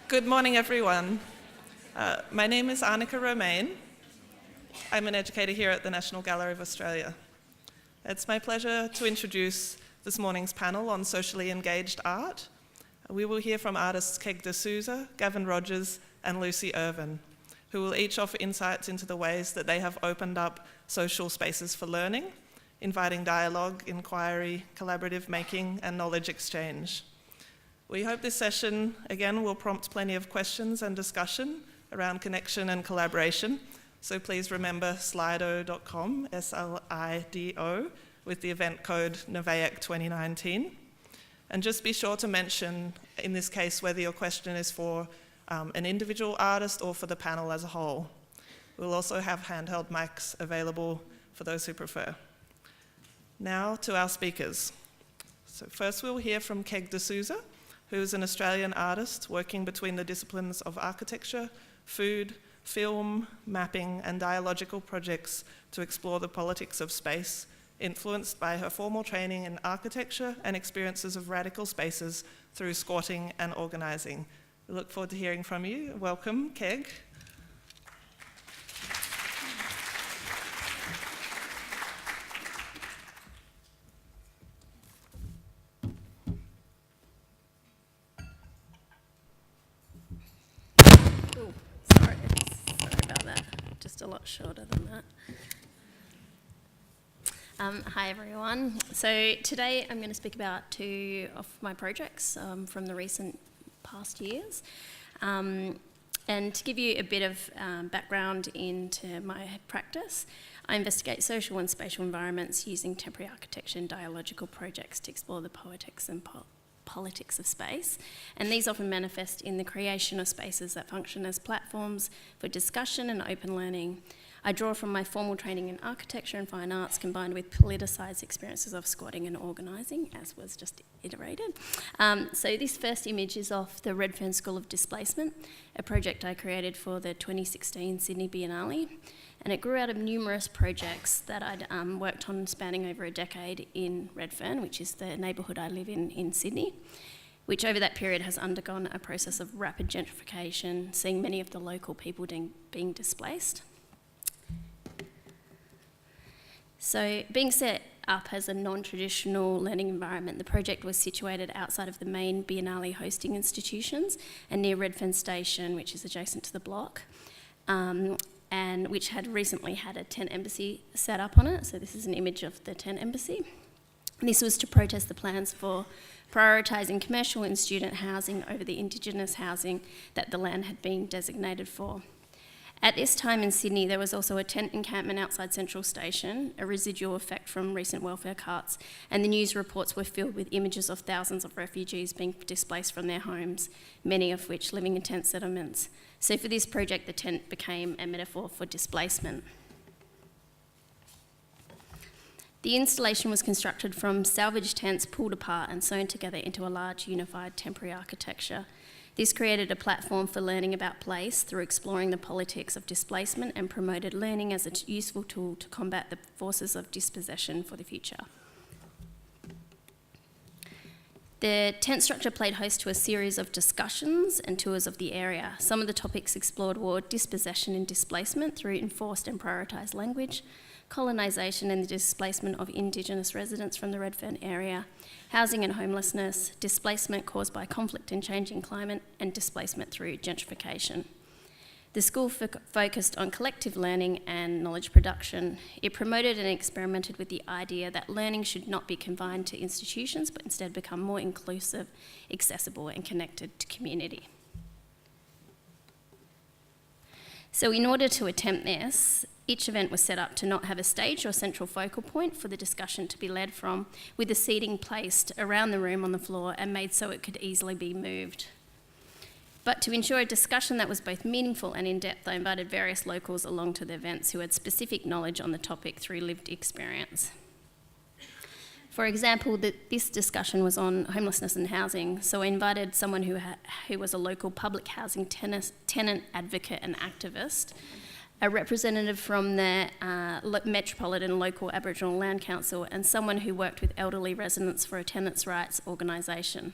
Good morning, everyone. My name is Annika Romain. I'm an educator here at the National Gallery of Australia. It's my pleasure to introduce this morning's panel on socially engaged art. We will hear from artists Keg De Souza, Gavin Rogers, and Lucy Irvine, who will each offer insights into the ways that they have opened up social spaces for learning, inviting dialogue, inquiry, collaborative making, and knowledge exchange. We hope this session, again, will prompt plenty of questions and discussion around connection and collaboration. So please remember slido.com, S-L-I-D-O, with the event code NVAEC 2019. And just be sure to mention, in this case, whether your question is for an individual artist or for the panel as a whole. We'll also have handheld mics available for those who prefer. Now to our speakers. So first we'll hear from Keg De Souza, who is an Australian artist working between the disciplines of architecture, food, film, mapping, and dialogical projects to explore the politics of space, influenced by her formal training in architecture and experiences of radical spaces through squatting and organising. We look forward to hearing from you. Welcome, Keg. Sorry about that. Just a lot shorter than that. Hi everyone. So today I'm going to speak about two of my projects from the recent past years. And to give you a bit of background into my practice, I investigate social and spatial environments using temporary architecture and dialogical projects to explore the politics of space, and these often manifest in the creation of spaces that function as platforms for discussion and open learning. I draw from my formal training in architecture and fine arts combined with politicised experiences of squatting and organising, as was just iterated. So this first image is of the Fern School of Displacement, a project I created for the 2016 Sydney Biennale. And it grew out of numerous projects that I'd worked on spanning over a decade in Fern, which is the neighbourhood I live in Sydney, which over that period has undergone a process of rapid gentrification, seeing many of the local people being displaced. So being set up as a non-traditional learning environment, the project was situated outside of the main Biennale hosting institutions and near Fern Station, which is adjacent to the block. And which had recently had a tent embassy set up on it. So this is an image of the tent embassy. And this was to protest the plans for prioritising commercial and student housing over the Indigenous housing that the land had been designated for. At this time in Sydney, there was also a tent encampment outside Central Station, a residual effect from recent welfare cuts, and the news reports were filled with images of thousands of refugees being displaced from their homes, many of which living in tent settlements. So for this project, the tent became a metaphor for displacement. The installation was constructed from salvaged tents pulled apart and sewn together into a large unified temporary architecture. This created a platform for learning about place through exploring the politics of displacement and promoted learning as a useful tool to combat the forces of dispossession for the future. The tent structure played host to a series of discussions and tours of the area. Some of the topics explored were dispossession and displacement through enforced and prioritised language, colonisation and the displacement of Indigenous residents from the Fern area, housing and homelessness, displacement caused by conflict and changing climate, and displacement through gentrification. The school focused on collective learning and knowledge production. It promoted and experimented with the idea that learning should not be confined to institutions, but instead become more inclusive, accessible, and connected to community. So in order to attempt this, each event was set up to not have a stage or central focal point for the discussion to be led from, with the seating placed around the room on the floor and made so it could easily be moved. But to ensure a discussion that was both meaningful and in-depth, I invited various locals along to the events who had specific knowledge on the topic through lived experience. For example, this discussion was on homelessness and housing, so I invited someone who was a local public housing tenant advocate and activist, a representative from the Metropolitan Local Aboriginal Land Council, and someone who worked with elderly residents for a tenants' rights organisation.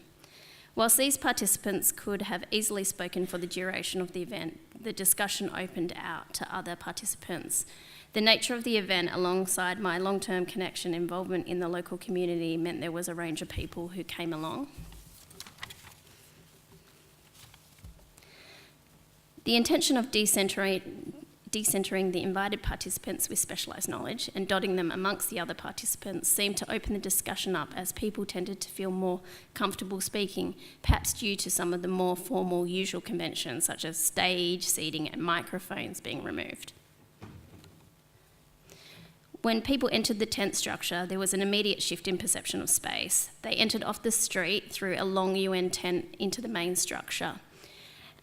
Whilst these participants could have easily spoken for the duration of the event, the discussion opened out to other participants. The nature of the event, alongside my long-term connection involvement in the local community, meant there was a range of people who came along. The intention of decentering the invited participants with specialised knowledge and dotting them amongst the other participants seemed to open the discussion up as people tended to feel more comfortable speaking, perhaps due to some of the more formal usual conventions such as stage, seating and microphones being removed. When people entered the tent structure, there was an immediate shift in perception of space. They entered off the street through a long UN tent into the main structure.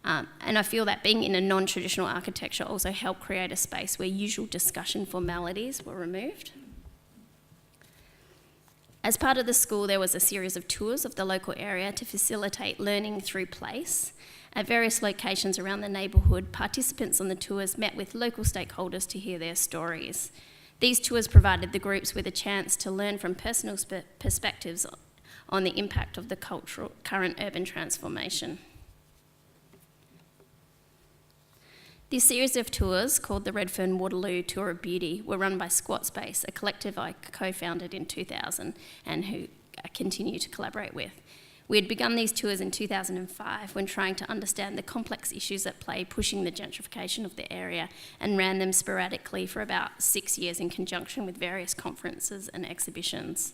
And I feel that being in a non-traditional architecture also helped create a space where usual discussion formalities were removed. As part of the school, there was a series of tours of the local area to facilitate learning through place. At various locations around the neighbourhood, participants on the tours met with local stakeholders to hear their stories. These tours provided the groups with a chance to learn from personal perspectives on the impact of the current urban transformation. This series of tours, called the Redfern Waterloo Tour of Beauty, were run by Squat Space, a collective I co-founded in 2000 and who I continue to collaborate with. We had begun these tours in 2005 when trying to understand the complex issues at play pushing the gentrification of the area, and ran them sporadically for about 6 years in conjunction with various conferences and exhibitions.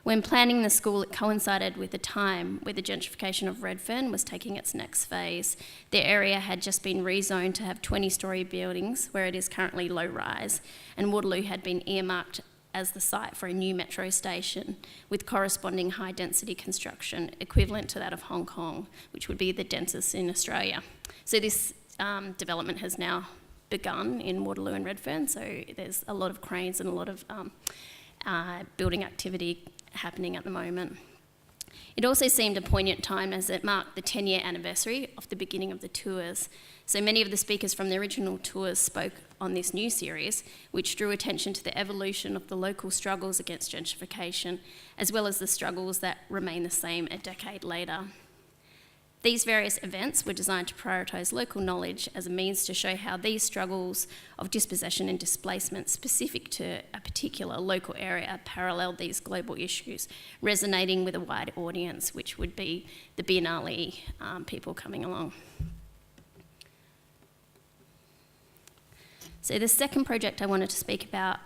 When planning the school, it coincided with a time where the gentrification of Redfern was taking its next phase. The area had just been rezoned to have 20-storey buildings, where it is currently low-rise, and Waterloo had been earmarked as the site for a new metro station with corresponding high-density construction equivalent to that of Hong Kong, which would be the densest in Australia. So this development has now begun in Waterloo and Redfern, so there's a lot of cranes and a lot of building activity happening at the moment. It also seemed a poignant time as it marked the 10-year anniversary of the beginning of the tours. So many of the speakers from the original tours spoke on this new series, which drew attention to the evolution of the local struggles against gentrification, as well as the struggles that remain the same a decade later. These various events were designed to prioritise local knowledge as a means to show how these struggles of dispossession and displacement specific to a particular local area paralleled these global issues, resonating with a wide audience, which would be the Biennale people coming along. So the second project I wanted to speak about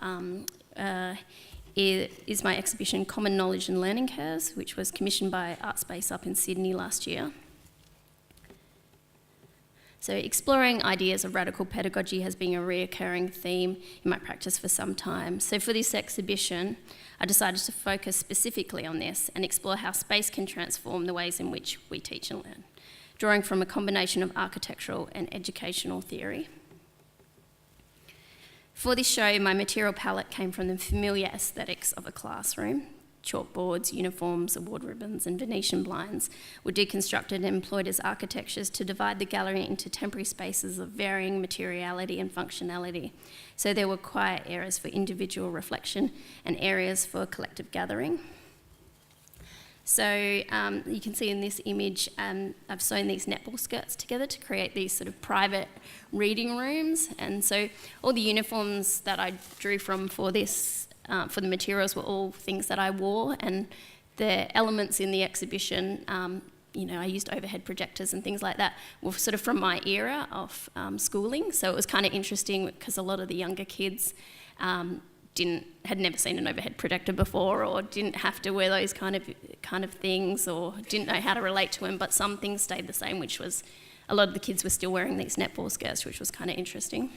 is my exhibition Common Knowledge and Learning Curves, which was commissioned by Artspace up in Sydney last year. So exploring ideas of radical pedagogy has been a reoccurring theme in my practice for some time. So for this exhibition, I decided to focus specifically on this and explore how space can transform the ways in which we teach and learn, drawing from a combination of architectural and educational theory. For this show, my material palette came from the familiar aesthetics of a classroom. Chalkboards, uniforms, award ribbons and Venetian blinds were deconstructed and employed as architectures to divide the gallery into temporary spaces of varying materiality and functionality. So there were quiet areas for individual reflection and areas for collective gathering. So you can see in this image, I've sewn these netball skirts together to create these sort of private reading rooms. And so all the uniforms that I drew from for this for the materials were all things that I wore, and the elements in the exhibition, I used overhead projectors and things like that, were sort of from my era of schooling. So it was kind of interesting because a lot of the younger kids had never seen an overhead projector before, or didn't have to wear those kind of things, or didn't know how to relate to them. But some things stayed the same, which was a lot of the kids were still wearing these netball skirts, which was kind of interesting.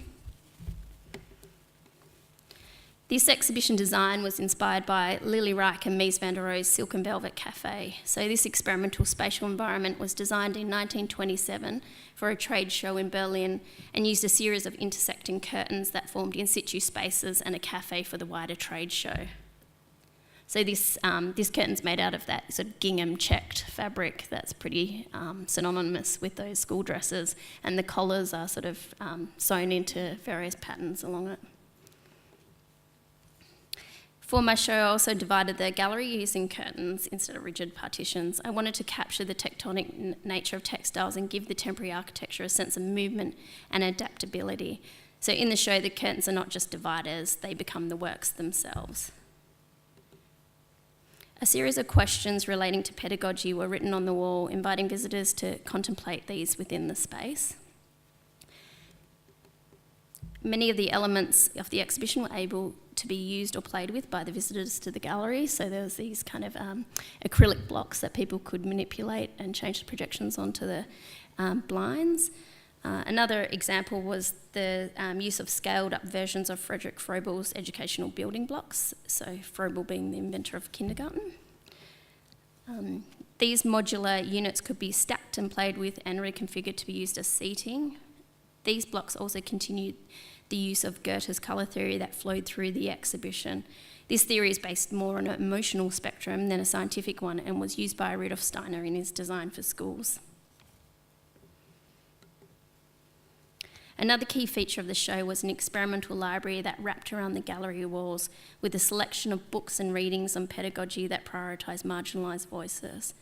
This exhibition design was inspired by Lily Reich and Mies van der Rohe's Silk and Velvet Cafe. So this experimental spatial environment was designed in 1927 for a trade show in Berlin and used a series of intersecting curtains that formed in situ spaces and a cafe for the wider trade show. So this curtain's made out of that sort of gingham checked fabric that's pretty synonymous with those school dresses, and the collars are sort of sewn into various patterns along it. For my show, I also divided the gallery using curtains instead of rigid partitions. I wanted to capture the tectonic nature of textiles and give the temporary architecture a sense of movement and adaptability. So in the show, the curtains are not just dividers, they become the works themselves. A series of questions relating to pedagogy were written on the wall, inviting visitors to contemplate these within the space. Many of the elements of the exhibition were able to be used or played with by the visitors to the gallery. So there was these kind of acrylic blocks that people could manipulate and change the projections onto the blinds. Another example was the use of scaled up versions of Frederick Froebel's educational building blocks, so Froebel being the inventor of kindergarten. These modular units could be stacked and played with and reconfigured to be used as seating. These blocks also continued the use of Goethe's colour theory that flowed through the exhibition. This theory is based more on an emotional spectrum than a scientific one and was used by Rudolf Steiner in his design for schools. Another key feature of the show was an experimental library that wrapped around the gallery walls with a selection of books and readings on pedagogy that prioritised marginalised voices.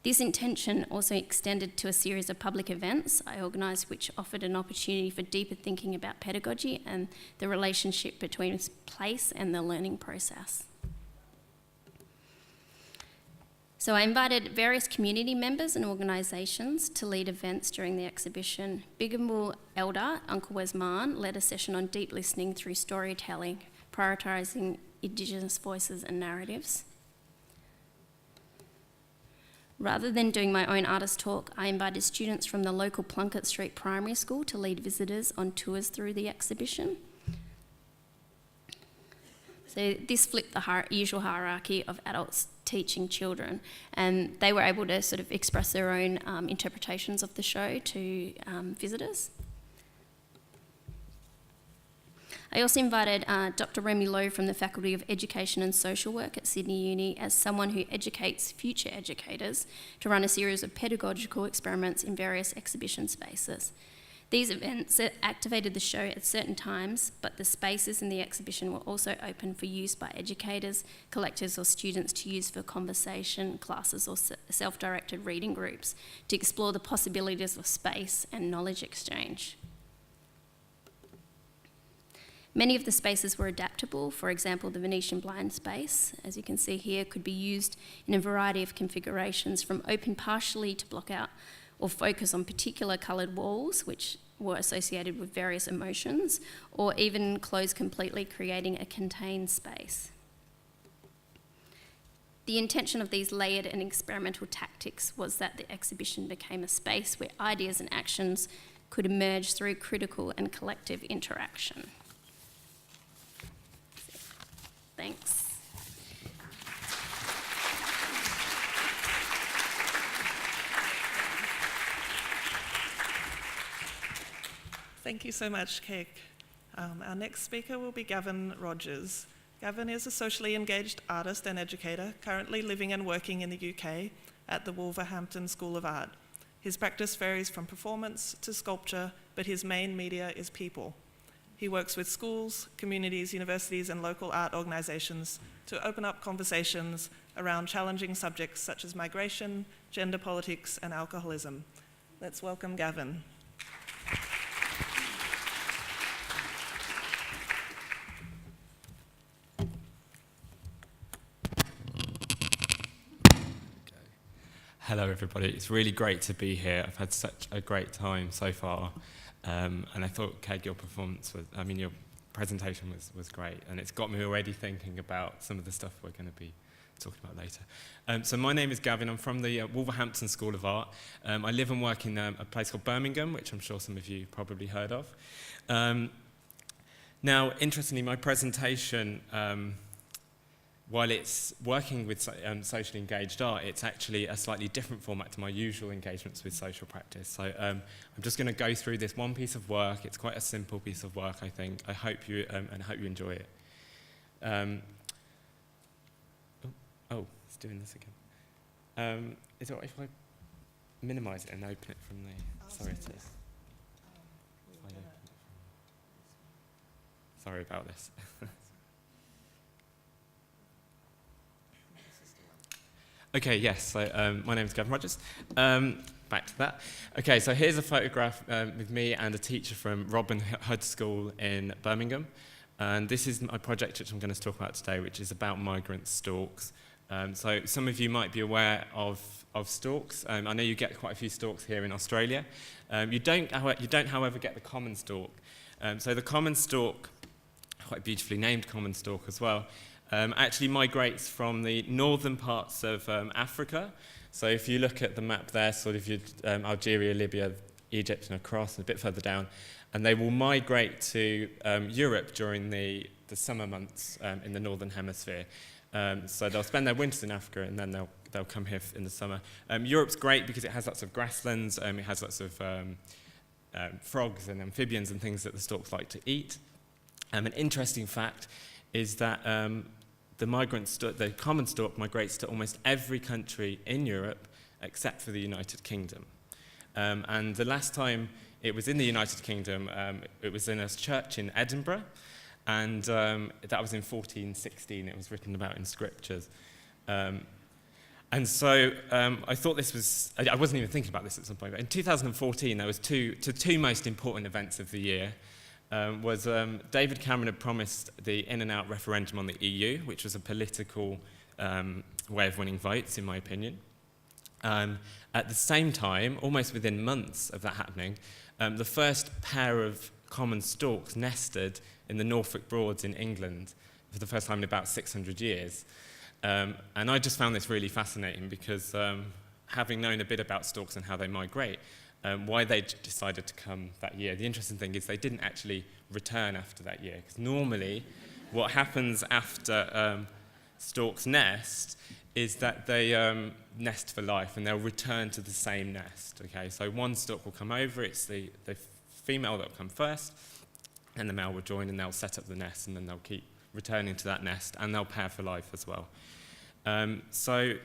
This intention also extended to a series of public events I organised, which offered an opportunity for deeper thinking about pedagogy and the relationship between its place and the learning process. So I invited various community members and organisations to lead events during the exhibition. Bigambul elder Uncle Wes Marn led a session on deep listening through storytelling, prioritising Indigenous voices and narratives. Rather than doing my own artist talk, I invited students from the local Plunkett Street Primary School to lead visitors on tours through the exhibition. So this flipped the usual hierarchy of adults teaching children, and they were able to sort of express their own interpretations of the show to visitors. I also invited Dr. Remy Lowe from the Faculty of Education and Social Work at Sydney Uni as someone who educates future educators to run a series of pedagogical experiments in various exhibition spaces. These events activated the show at certain times, but the spaces in the exhibition were also open for use by educators, collectors or students to use for conversation, classes or self-directed reading groups to explore the possibilities of space and knowledge exchange. Many of the spaces were adaptable. For example, the Venetian blind space, as you can see here, could be used in a variety of configurations, from open partially to block out or focus on particular coloured walls, which were associated with various emotions, or even close completely, creating a contained space. The intention of these layered and experimental tactics was that the exhibition became a space where ideas and actions could emerge through critical and collective interaction. Thanks. Thank you so much, Keg. Our next speaker will be Gavin Rogers. Gavin is a socially engaged artist and educator, currently living and working in the UK at the Wolverhampton School of Art. His practice varies from performance to sculpture, but his main media is people. He works with schools, communities, universities, and local art organisations to open up conversations around challenging subjects such as migration, gender politics, and alcoholism. Let's welcome Gavin. Hello everybody, it's really great to be here. I've had such a great time so far, and I thought, Keg, your presentation was great, and it's got me already thinking about some of the stuff we're going to be talking about later. So my name is Gavin, I'm from the Wolverhampton School of Art. I live and work in a place called Birmingham, which I'm sure some of you probably heard of. Now, interestingly, my presentation, while it's working with socially engaged art, it's actually a slightly different format to my usual engagements with social practice. So I'm just going to go through this one piece of work. It's quite a simple piece of work, I think. I hope you enjoy it. It's doing this again. Is it all right if I minimise it and open it from the... Sorry, it is. Sorry about this. Okay, yes, so my name is Gavin Rogers. Back to that. Okay, so here's a photograph with me and a teacher from Robin Hood School in Birmingham. And this is my project which I'm going to talk about today, which is about migrant storks. So some of you might be aware of storks. I know you get quite a few storks here in Australia. You don't, however, get the common stork. So the common stork, quite beautifully named common stork as well, actually migrates from the northern parts of Africa. So if you look at the map there, sort of Algeria, Libya, Egypt and across, and a bit further down, and they will migrate to Europe during the summer months in the northern hemisphere. So they'll spend their winters in Africa and then they'll come here in the summer. Europe's great because it has lots of grasslands, it has lots of frogs and amphibians and things that the storks like to eat. An interesting fact is that the common stork migrates to almost every country in Europe except for the United Kingdom. And the last time it was in the United Kingdom, it was in a church in Edinburgh, and that was in 1416. It was written about in scriptures. And so I thought this was, I wasn't even thinking about this at some point, but in 2014 there was two most important events of the year. David Cameron had promised the in and out referendum on the EU, which was a political way of winning votes, in my opinion. At the same time, almost within months of that happening, the first pair of common storks nested in the Norfolk Broads in England for the first time in about 600 years. And I just found this really fascinating because having known a bit about storks and how they migrate, why they decided to come that year. The interesting thing is they didn't actually return after that year, because normally what happens after storks nest is that they nest for life and they'll return to the same nest. Okay, so one stork will come over, it's the female that will come first, and the male will join and they'll set up the nest, and then they'll keep returning to that nest, and they'll pair for life as well. So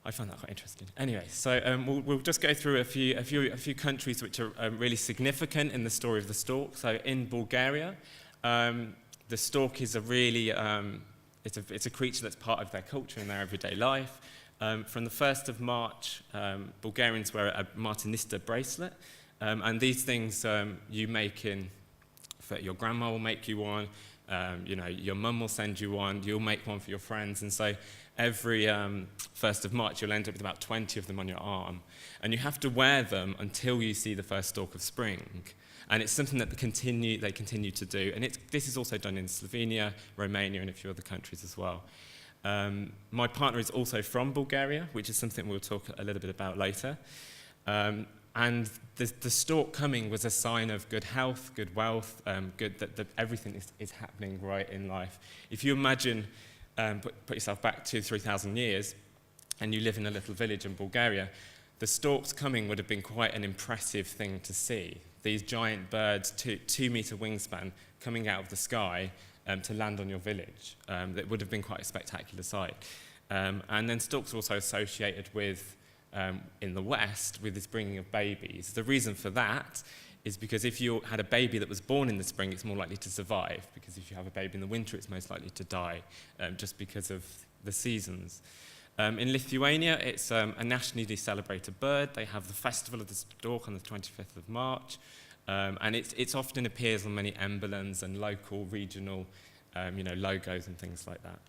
I found that quite interesting. Anyway, so we'll just go through a few countries which are really significant in the story of the stork. So in Bulgaria, the stork is a really it's a creature that's part of their culture and their everyday life. From the 1st of March, Bulgarians wear a Martinista bracelet, and these things you make your grandma will make you one. Your mum will send you one, you'll make one for your friends, and so every 1st of March you'll end up with about 20 of them on your arm, and you have to wear them until you see the first stalk of spring, and it's something that they continue to do, and this is also done in Slovenia, Romania, and a few other countries as well. My partner is also from Bulgaria, which is something we'll talk a little bit about later. And the stork coming was a sign of good health, good wealth, that everything is happening right in life. If you imagine, put yourself back 2,000-3,000 years, and you live in a little village in Bulgaria, the storks coming would have been quite an impressive thing to see. These giant birds, 2-meter wingspan, coming out of the sky to land on your village. That would have been quite a spectacular sight. And then storks are also associated with in the West with this bringing of babies. The reason for that is because if you had a baby that was born in the spring, it's more likely to survive, because if you have a baby in the winter, it's most likely to die, just because of the seasons. In Lithuania, it's a nationally celebrated bird. They have the Festival of the Stork on the 25th of March, and it often appears on many emblems and local, regional logos and things like that.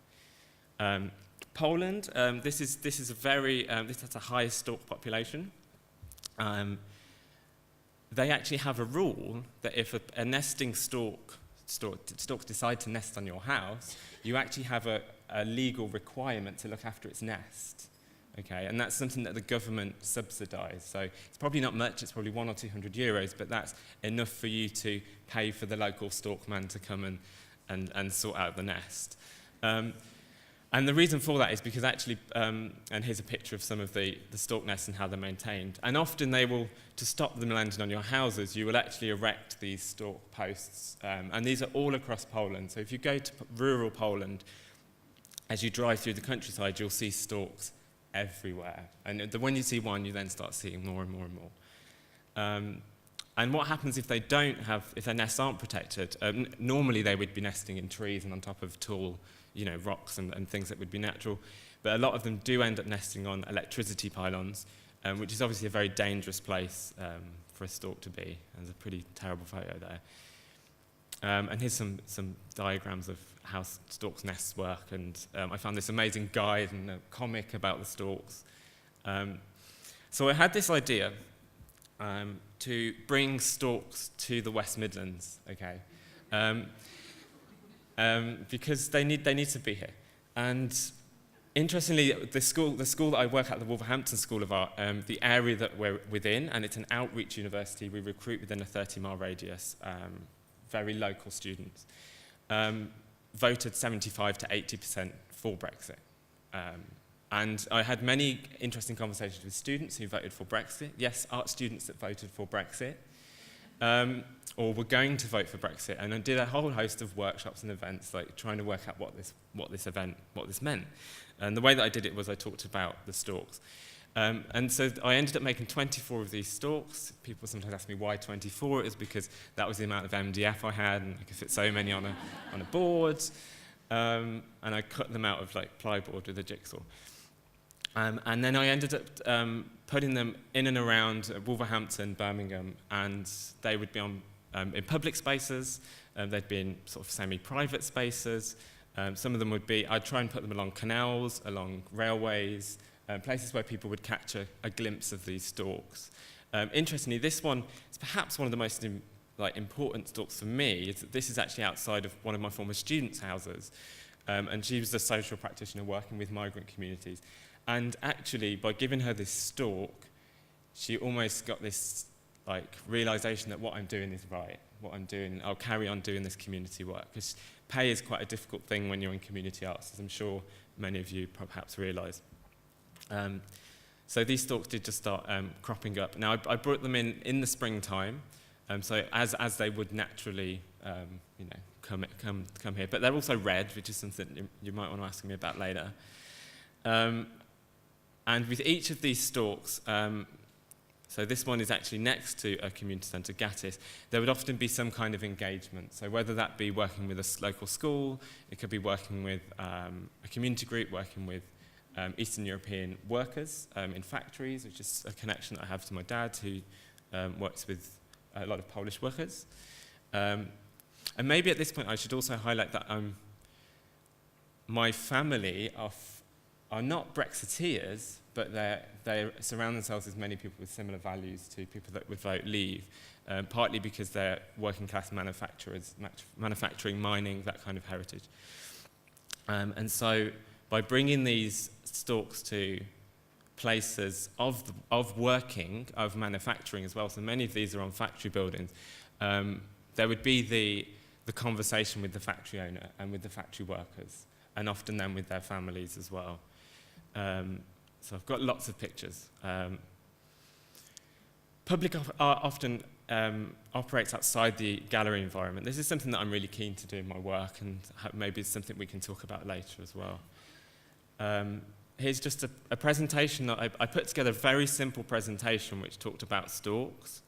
Poland, this has a high stork population. They actually have a rule that if a nesting storks decide to nest on your house, you actually have a legal requirement to look after its nest. Okay, and that's something that the government subsidise. So it's probably not much, it's probably 100 or 200 euros, but that's enough for you to pay for the local storkman to come and sort out the nest. And the reason for that is because actually, and here's a picture of some of the stork nests and how they're maintained. And often they will, to stop them landing on your houses, you will actually erect these stork posts. And these are all across Poland. So if you go to rural Poland, as you drive through the countryside, you'll see storks everywhere. And when you see one, you then start seeing more and more and more. And what happens if if their nests aren't protected? Normally they would be nesting in trees and on top of tall rocks and things that would be natural. but a lot of them do end up nesting on electricity pylons, which is obviously a very dangerous place for a stork to be. There's a pretty terrible photo there. And here's some diagrams of how storks' nests work, and I found this amazing guide and a comic about the storks. So I had this idea to bring storks to the West Midlands, okay, because they need to be here. And interestingly, the school that I work at, the Wolverhampton School of Art, the area that we're within, and it's an outreach university, we recruit within a 30-mile radius, very local students, voted 75 to 80% for Brexit. And I had many interesting conversations with students who voted for Brexit. Yes, art students that voted for Brexit, or were going to vote for Brexit. And I did a whole host of workshops and events, like trying to work out what this meant. And the way that I did it was I talked about the storks. And so I ended up making 24 of these storks. People sometimes ask me why 24. It was because that was the amount of MDF I had, and I could fit so many on a board. And I cut them out of like plyboard with a jigsaw. And then I ended up putting them in and around Wolverhampton, Birmingham, and they would be on in public spaces. They'd be in sort of semi-private spaces. Some of them would be, I'd try and put them along canals, along railways, places where people would catch a glimpse of these storks. Interestingly, this one is perhaps one of the most important storks for me. Is that this is actually outside of one of my former students' houses. And she was a social practitioner working with migrant communities. And actually, by giving her this stork, she almost got this realization that what I'm doing is right. What I'm doing, I'll carry on doing this community work. Because pay is quite a difficult thing when you're in community arts, as I'm sure many of you perhaps realise. So these storks did just start cropping up. Now, I brought them in the springtime, so as they would naturally, come here. But they're also red, which is something you might want to ask me about later. And with each of these storks, so this one is actually next to a community centre, Gattis, there would often be some kind of engagement. So whether that be working with a local school, it could be working with a community group, working with Eastern European workers in factories, which is a connection that I have to my dad, who works with a lot of Polish workers. And maybe at this point I should also highlight that my family are not Brexiteers, but they surround themselves with many people with similar values to people that would vote Leave, partly because they're working class manufacturers, manufacturing, mining, that kind of heritage. And so by bringing these storks to places of working, of manufacturing as well, so many of these are on factory buildings, there would be the conversation with the factory owner and with the factory workers, and often then with their families as well. So I've got lots of pictures. Public art often operates outside the gallery environment. This is something that I'm really keen to do in my work, and maybe it's something we can talk about later as well. Here's just a presentation that I put together, a very simple presentation which talked about storks,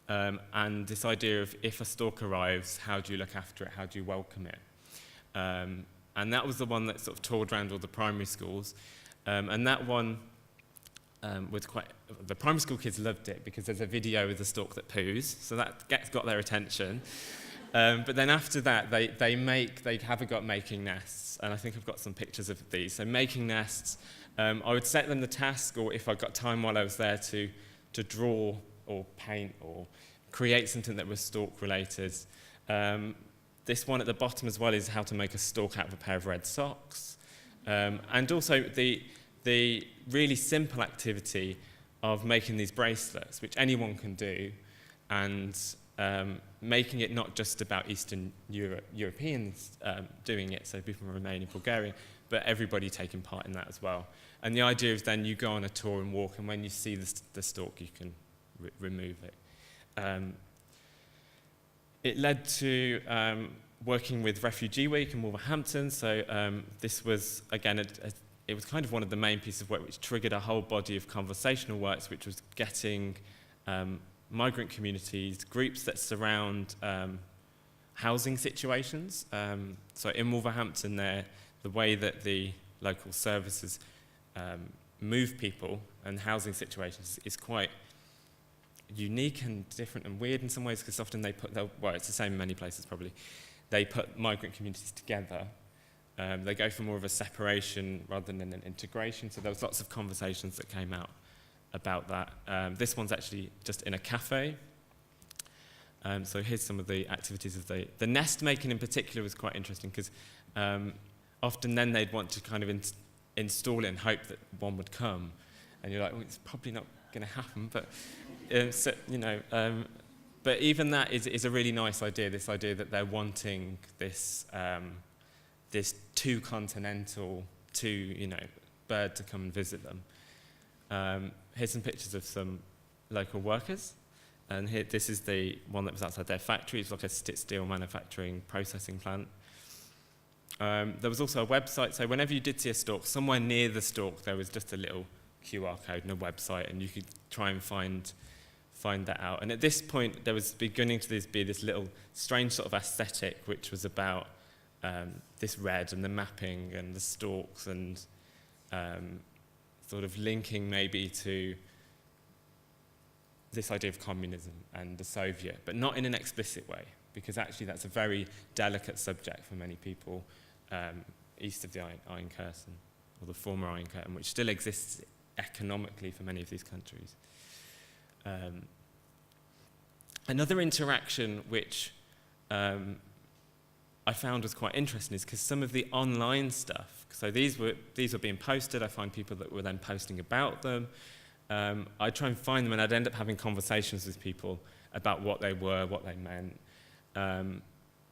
and this idea of if a stork arrives, how do you look after it, how do you welcome it? And that was the one that sort of toured around all the primary schools. And that one was the primary school kids loved it because there's a video with a stork that poos, so that got their attention. But then after that, they have a go at making nests, and I think I've got some pictures of these. So making nests, I would set them the task, or if I got time while I was there, to draw or paint or create something that was stork related. This one at the bottom as well is how to make a stork out of a pair of red socks. And also the really simple activity of making these bracelets, which anyone can do, and making it not just about Eastern Europeans doing it, so people from Romania, Bulgaria, but everybody taking part in that as well. And the idea is then you go on a tour and walk, and when you see the stork, you can remove it. It led to working with Refugee Week in Wolverhampton. So this was, again, it was kind of one of the main pieces of work which triggered a whole body of conversational works, which was getting migrant communities, groups that surround housing situations. So in Wolverhampton there, the way that the local services move people and housing situations is quite unique and different and weird in some ways, because often well, it's the same in many places probably, they put migrant communities together. They go for more of a separation rather than an integration, so there was lots of conversations that came out about that. This one's actually just in a cafe. So here's some of the activities of the nest making in particular was quite interesting, because often then they'd want to kind of install it and hope that one would come, and you're like, well, it's probably not going to happen, but so, you know, but even that is a really nice idea. This idea that they're wanting this this too continental, bird to come and visit them. Here's some pictures of some local workers. And here, this is the one that was outside their factory. It's like a steel manufacturing processing plant. There was also a website, so whenever you did see a stalk, somewhere near the stalk there was just a little QR code and a website, and you could try and find that out. And at this point, there was beginning to be this little strange sort of aesthetic, which was about this red and the mapping and the stalks and sort of linking maybe to this idea of communism and the Soviet, but not in an explicit way, because actually that's a very delicate subject for many people east of the Iron Curtain, or the former Iron Curtain, which still exists economically for many of these countries. Another interaction which I found was quite interesting is because some of the online stuff, so these were being posted, I find people that were then posting about them. I'd try and find them, and I'd end up having conversations with people about what they were, what they meant. And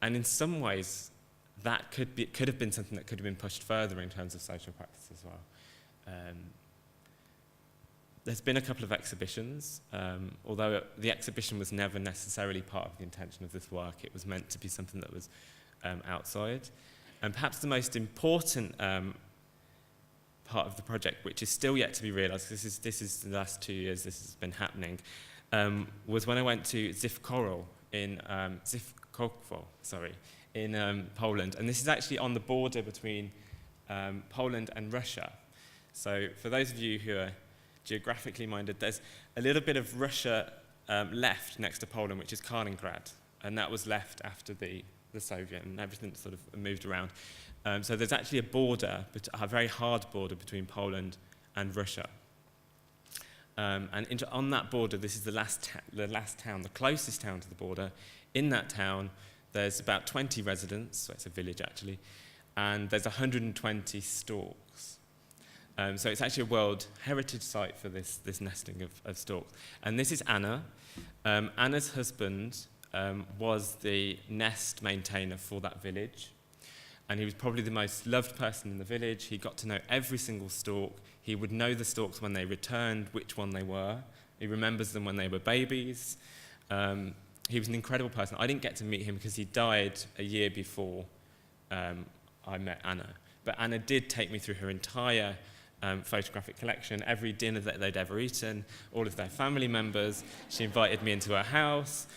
in some ways, that could have been something that could have been pushed further in terms of social practice as well. There's been a couple of exhibitions, although the exhibition was never necessarily part of the intention of this work. It was meant to be something that was outside. And perhaps the most important part of the project, which is still yet to be realised, this is the last 2 years this has been happening, was when I went to Zivkowo in Poland, and this is actually on the border between Poland and Russia. So for those of you who are geographically minded, there's a little bit of Russia left next to Poland, which is Kaliningrad, and that was left after the Soviet, and everything sort of moved around. So there's actually a border, a very hard border between Poland and Russia. And on that border, this is the last town, the closest town to the border. In that town, there's about 20 residents, so it's a village actually, and there's 120 storks. So it's actually a World Heritage Site for this nesting of storks. And this is Anna. Anna's husband was the nest maintainer for that village. And he was probably the most loved person in the village. He got to know every single stork. He would know the storks when they returned, which one they were. He remembers them when they were babies. He was an incredible person. I didn't get to meet him because he died a year before I met Anna. But Anna did take me through her entire photographic collection, every dinner that they'd ever eaten, all of their family members. She invited me into her house.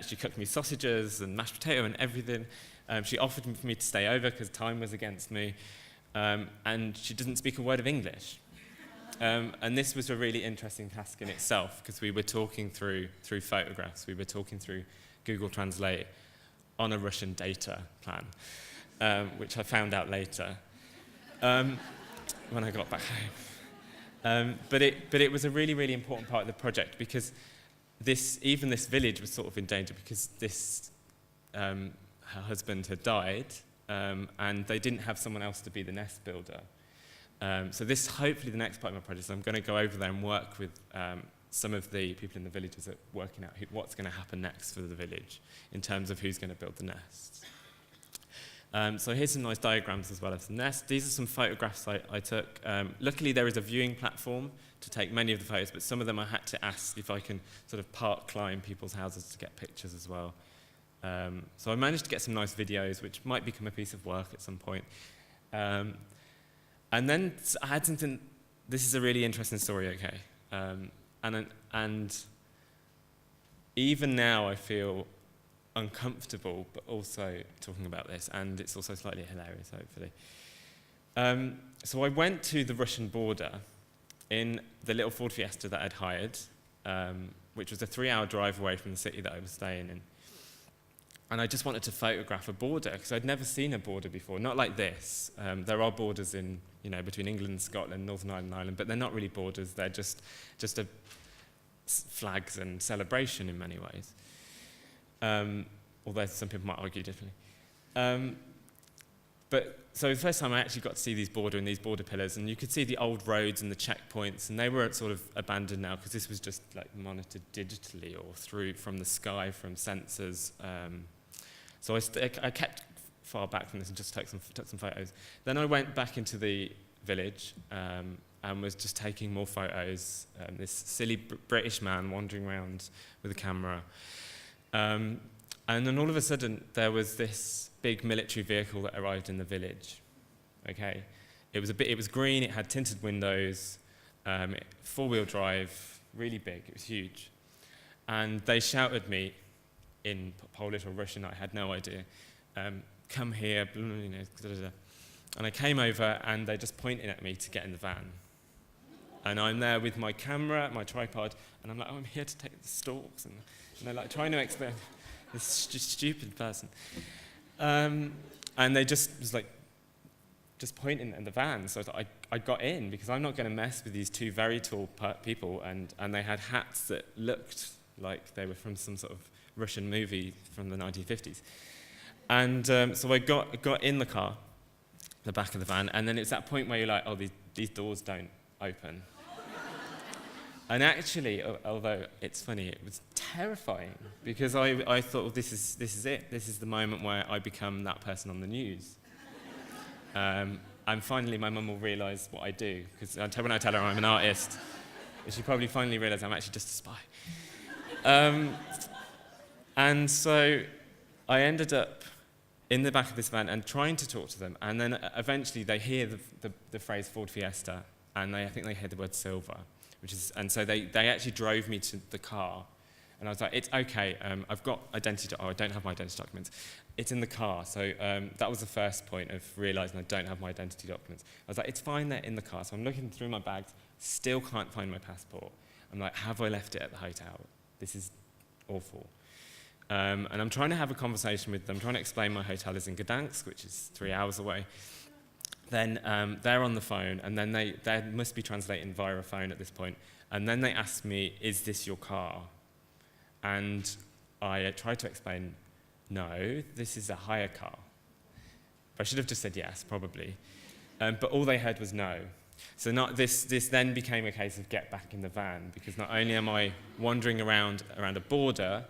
She cooked me sausages and mashed potato and everything. She offered for me to stay over because time was against me, and she doesn't speak a word of English. And this was a really interesting task in itself, because we were talking through photographs, we were talking through Google Translate on a Russian data plan, which I found out later when I got back home. But it was a really, really important part of the project, because even this village was sort of in danger, because her husband had died, and they didn't have someone else to be the nest builder. So hopefully the next part of my project is I'm going to go over there and work with some of the people in the villages at working out what's going to happen next for the village in terms of who's going to build the nests. So here's some nice diagrams as well of the nest. These are some photographs I took. Luckily there is a viewing platform to take many of the photos, but some of them I had to ask if I can sort of park climb people's houses to get pictures as well. So I managed to get some nice videos, which might become a piece of work at some point. And then I had something, this is a really interesting story, okay? And even now I feel uncomfortable, but also talking about this, and it's also slightly hilarious, hopefully. So I went to the Russian border in the little Ford Fiesta that I'd hired, which was a 3-hour drive away from the city that I was staying in. And I just wanted to photograph a border, because I'd never seen a border before, not like this. There are borders in, between England and Scotland, Northern Ireland and Ireland, but they're not really borders, they're just flags and celebration in many ways. Although some people might argue differently. So the first time I actually got to see these border pillars, and you could see the old roads and the checkpoints, and they were sort of abandoned now, because this was just like monitored digitally or from the sky, from sensors. So I kept far back from this and just took some photos. Then I went back into the village and was just taking more photos. This silly British man wandering around with a camera. And then all of a sudden, there was this big military vehicle that arrived in the village. Okay, it was green. It had tinted windows, 4-wheel drive, really big. It was huge, and they shouted me in Polish or Russian. I had no idea. Come here, and I came over, and they just pointed at me to get in the van. And I'm there with my camera, my tripod, and I'm like, I'm here to take the stalks, and they're like trying to explain. This stupid person. And they just pointing at the van. So I got in, because I'm not going to mess with these two very tall people. And they had hats that looked like they were from some sort of Russian movie from the 1950s. And so I got in the car, the back of the van, and then it's that point where you're like, oh, these doors don't open. And actually, although it's funny, it was terrifying, because I thought, well, this is it. This is the moment where I become that person on the news. And finally, my mum will realise what I do, because when I tell her I'm an artist, she probably finally realised I'm actually just a spy. And so I ended up in the back of this van and trying to talk to them, and then eventually they hear the phrase Ford Fiesta, and I think they hear the word silver. And so they actually drove me to the car, and I was like, it's okay, I've got identity, I don't have my identity documents. It's in the car, so that was the first point of realising I don't have my identity documents. I was like, it's fine, they're in the car. So I'm looking through my bags, still can't find my passport. I'm like, have I left it at the hotel? This is awful. And I'm trying to have a conversation with them, trying to explain my hotel is in Gdansk, which is 3 hours away. Then they're on the phone, and then they must be translating via a phone at this point. And then they ask me, is this your car? And I tried to explain, no, this is a hire car. I should have just said yes, probably. But all they heard was no. So this then became a case of get back in the van, because not only am I wandering around a border,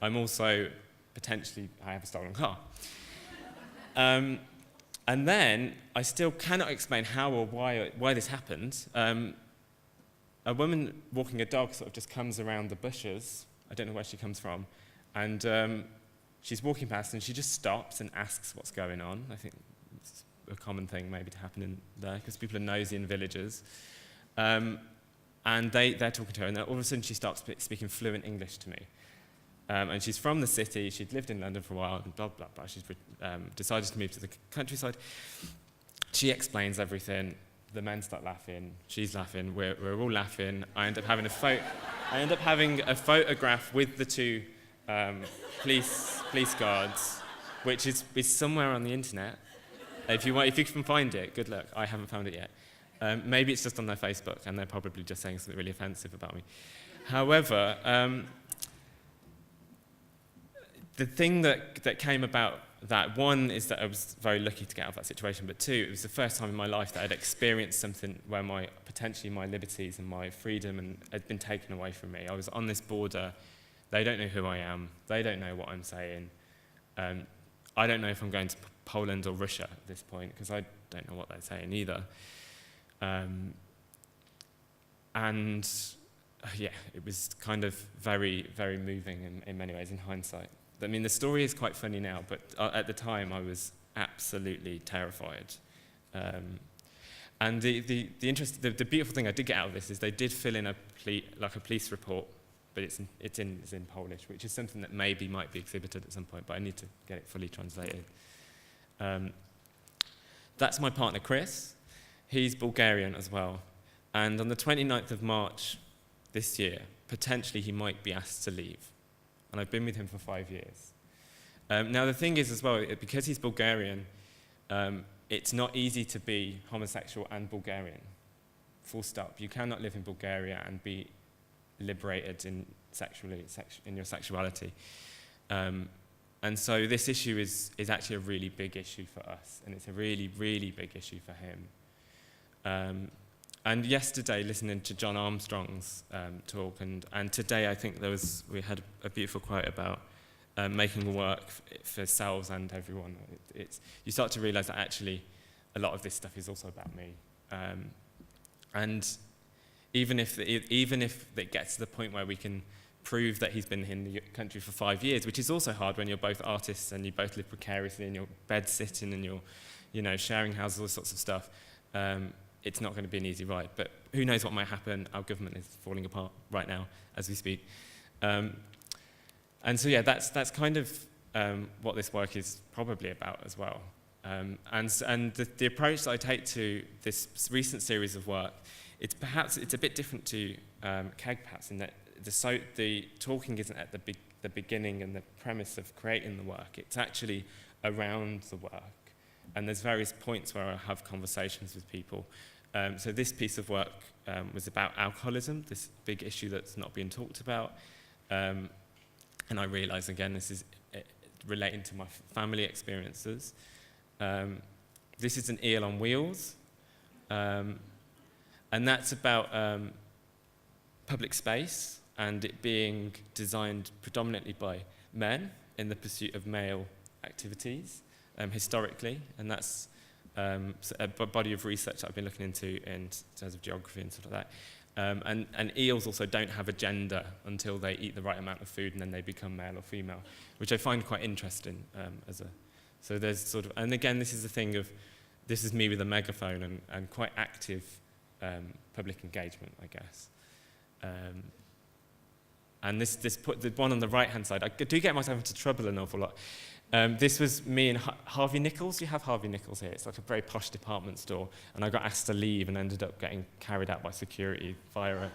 I'm also potentially, I have a stolen car. And then I still cannot explain how or why this happened. A woman walking a dog sort of just comes around the bushes. I don't know where she comes from. And she's walking past, and she just stops and asks what's going on. I think it's a common thing maybe to happen in there, because people are nosy in villages. And they're talking to her, and then all of a sudden she starts speaking fluent English to me. And she's from the city, she'd lived in London for a while, and blah, blah, blah. She's decided to move to the countryside. She explains everything. The men start laughing. She's laughing. We're all laughing. I end up having a photograph with the two police guards, which is somewhere on the internet. If you can find it, good luck. I haven't found it yet. Maybe it's just on their Facebook, and they're probably just saying something really offensive about me. However, the thing that came about that, one, is that I was very lucky to get out of that situation, but two, it was the first time in my life that I'd experienced something where potentially my liberties and my freedom had been taken away from me. I was on this border. They don't know who I am. They don't know what I'm saying. I don't know if I'm going to Poland or Russia at this point, because I don't know what they're saying either. Yeah, it was kind of very, very moving in many ways, in hindsight. I mean, the story is quite funny now, but at the time I was absolutely terrified. And the beautiful thing I did get out of this is they did fill in a police report, but it's in Polish, which is something that maybe might be exhibited at some point, but I need to get it fully translated. That's my partner, Chris. He's Bulgarian as well. And on the 29th of March this year, potentially he might be asked to leave. And I've been with him for 5 years. Now, the thing is as well, because he's Bulgarian, it's not easy to be homosexual and Bulgarian. Full stop. You cannot live in Bulgaria and be liberated in your sexuality. And so this issue is actually a really big issue for us, and it's a really, really big issue for him. And yesterday, listening to John Armstrong's talk, and today I think we had a beautiful quote about making work for selves and everyone. You start to realise that actually a lot of this stuff is also about me. And even if it gets to the point where we can prove that he's been in the country for 5 years, which is also hard when you're both artists and you both live precariously and you're bed sitting and you're sharing houses, all sorts of stuff, it's not going to be an easy ride. But who knows what might happen? Our government is falling apart right now as we speak. And so yeah, that's kind of what this work is probably about as well. And the approach that I take to this recent series of work, it's a bit different to Keg, perhaps, in that the talking isn't at the beginning and the premise of creating the work. It's actually around the work. And there's various points where I have conversations with people. So this piece of work was about alcoholism, this big issue that's not being talked about. And I realise, again, this is relating to my family experiences. This is an eel on wheels. And that's about public space and it being designed predominantly by men in the pursuit of male activities, historically. And that's a body of research that I've been looking into in terms of geography and stuff like that. And eels also don't have a gender until they eat the right amount of food and then they become male or female, which I find quite interesting. So there's sort of, and again, this is the thing of, this is me with a megaphone and quite active public engagement, I guess. And the one on the right-hand side, I do get myself into trouble an awful lot. This was me and Harvey Nichols. You have Harvey Nichols here. It's like a very posh department store. And I got asked to leave and ended up getting carried out by security via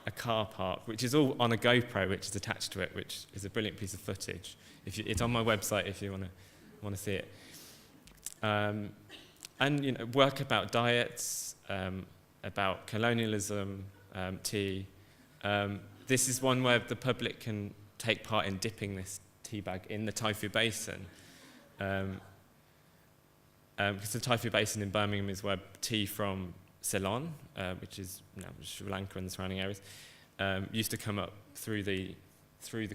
a car park, which is all on a GoPro, which is attached to it, which is a brilliant piece of footage. It's on my website if you want to see it. And work about diets, about colonialism, tea. This is one where the public can take part in dipping this tea bag in the Taifu Basin. Because the Taifu Basin in Birmingham is where tea from Ceylon, which is Sri Lanka and the surrounding areas, used to come up through the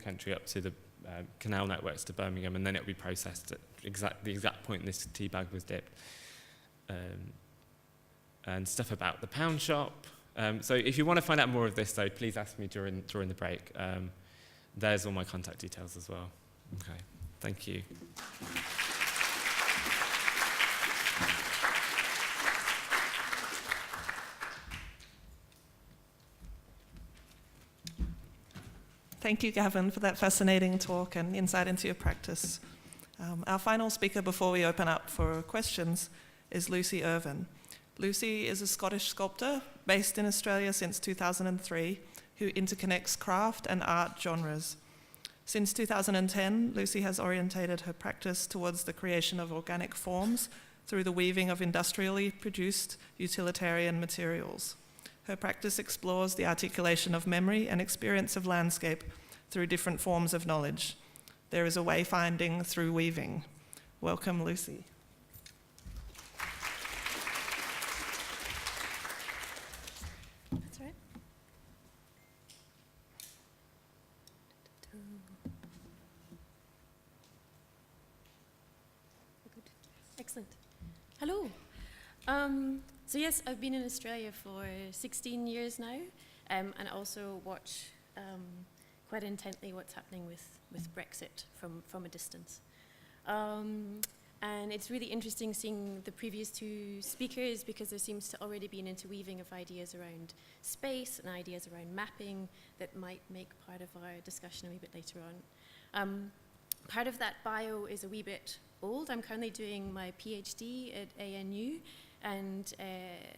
country up to the canal networks to Birmingham, and then it would be processed at the exact point this tea bag was dipped. And stuff about the pound shop. So if you want to find out more of this, though, please ask me during the break. There's all my contact details as well. Okay, thank you. Thank you, Gavin, for that fascinating talk and insight into your practice. Our final speaker before we open up for questions is Lucy Irvine. Lucy is a Scottish sculptor based in Australia since 2003 who interconnects craft and art genres. Since 2010, Lucy has orientated her practice towards the creation of organic forms through the weaving of industrially produced utilitarian materials. Her practice explores the articulation of memory and experience of landscape through different forms of knowledge. There is a wayfinding through weaving. Welcome, Lucy. That's right. Good. Excellent. Hello. So yes, I've been in Australia for 16 years now, and I also watch quite intently what's happening with Brexit from a distance. And it's really interesting seeing the previous two speakers because there seems to already be an interweaving of ideas around space and ideas around mapping that might make part of our discussion a wee bit later on. Part of that bio is a wee bit old. I'm currently doing my PhD at ANU, and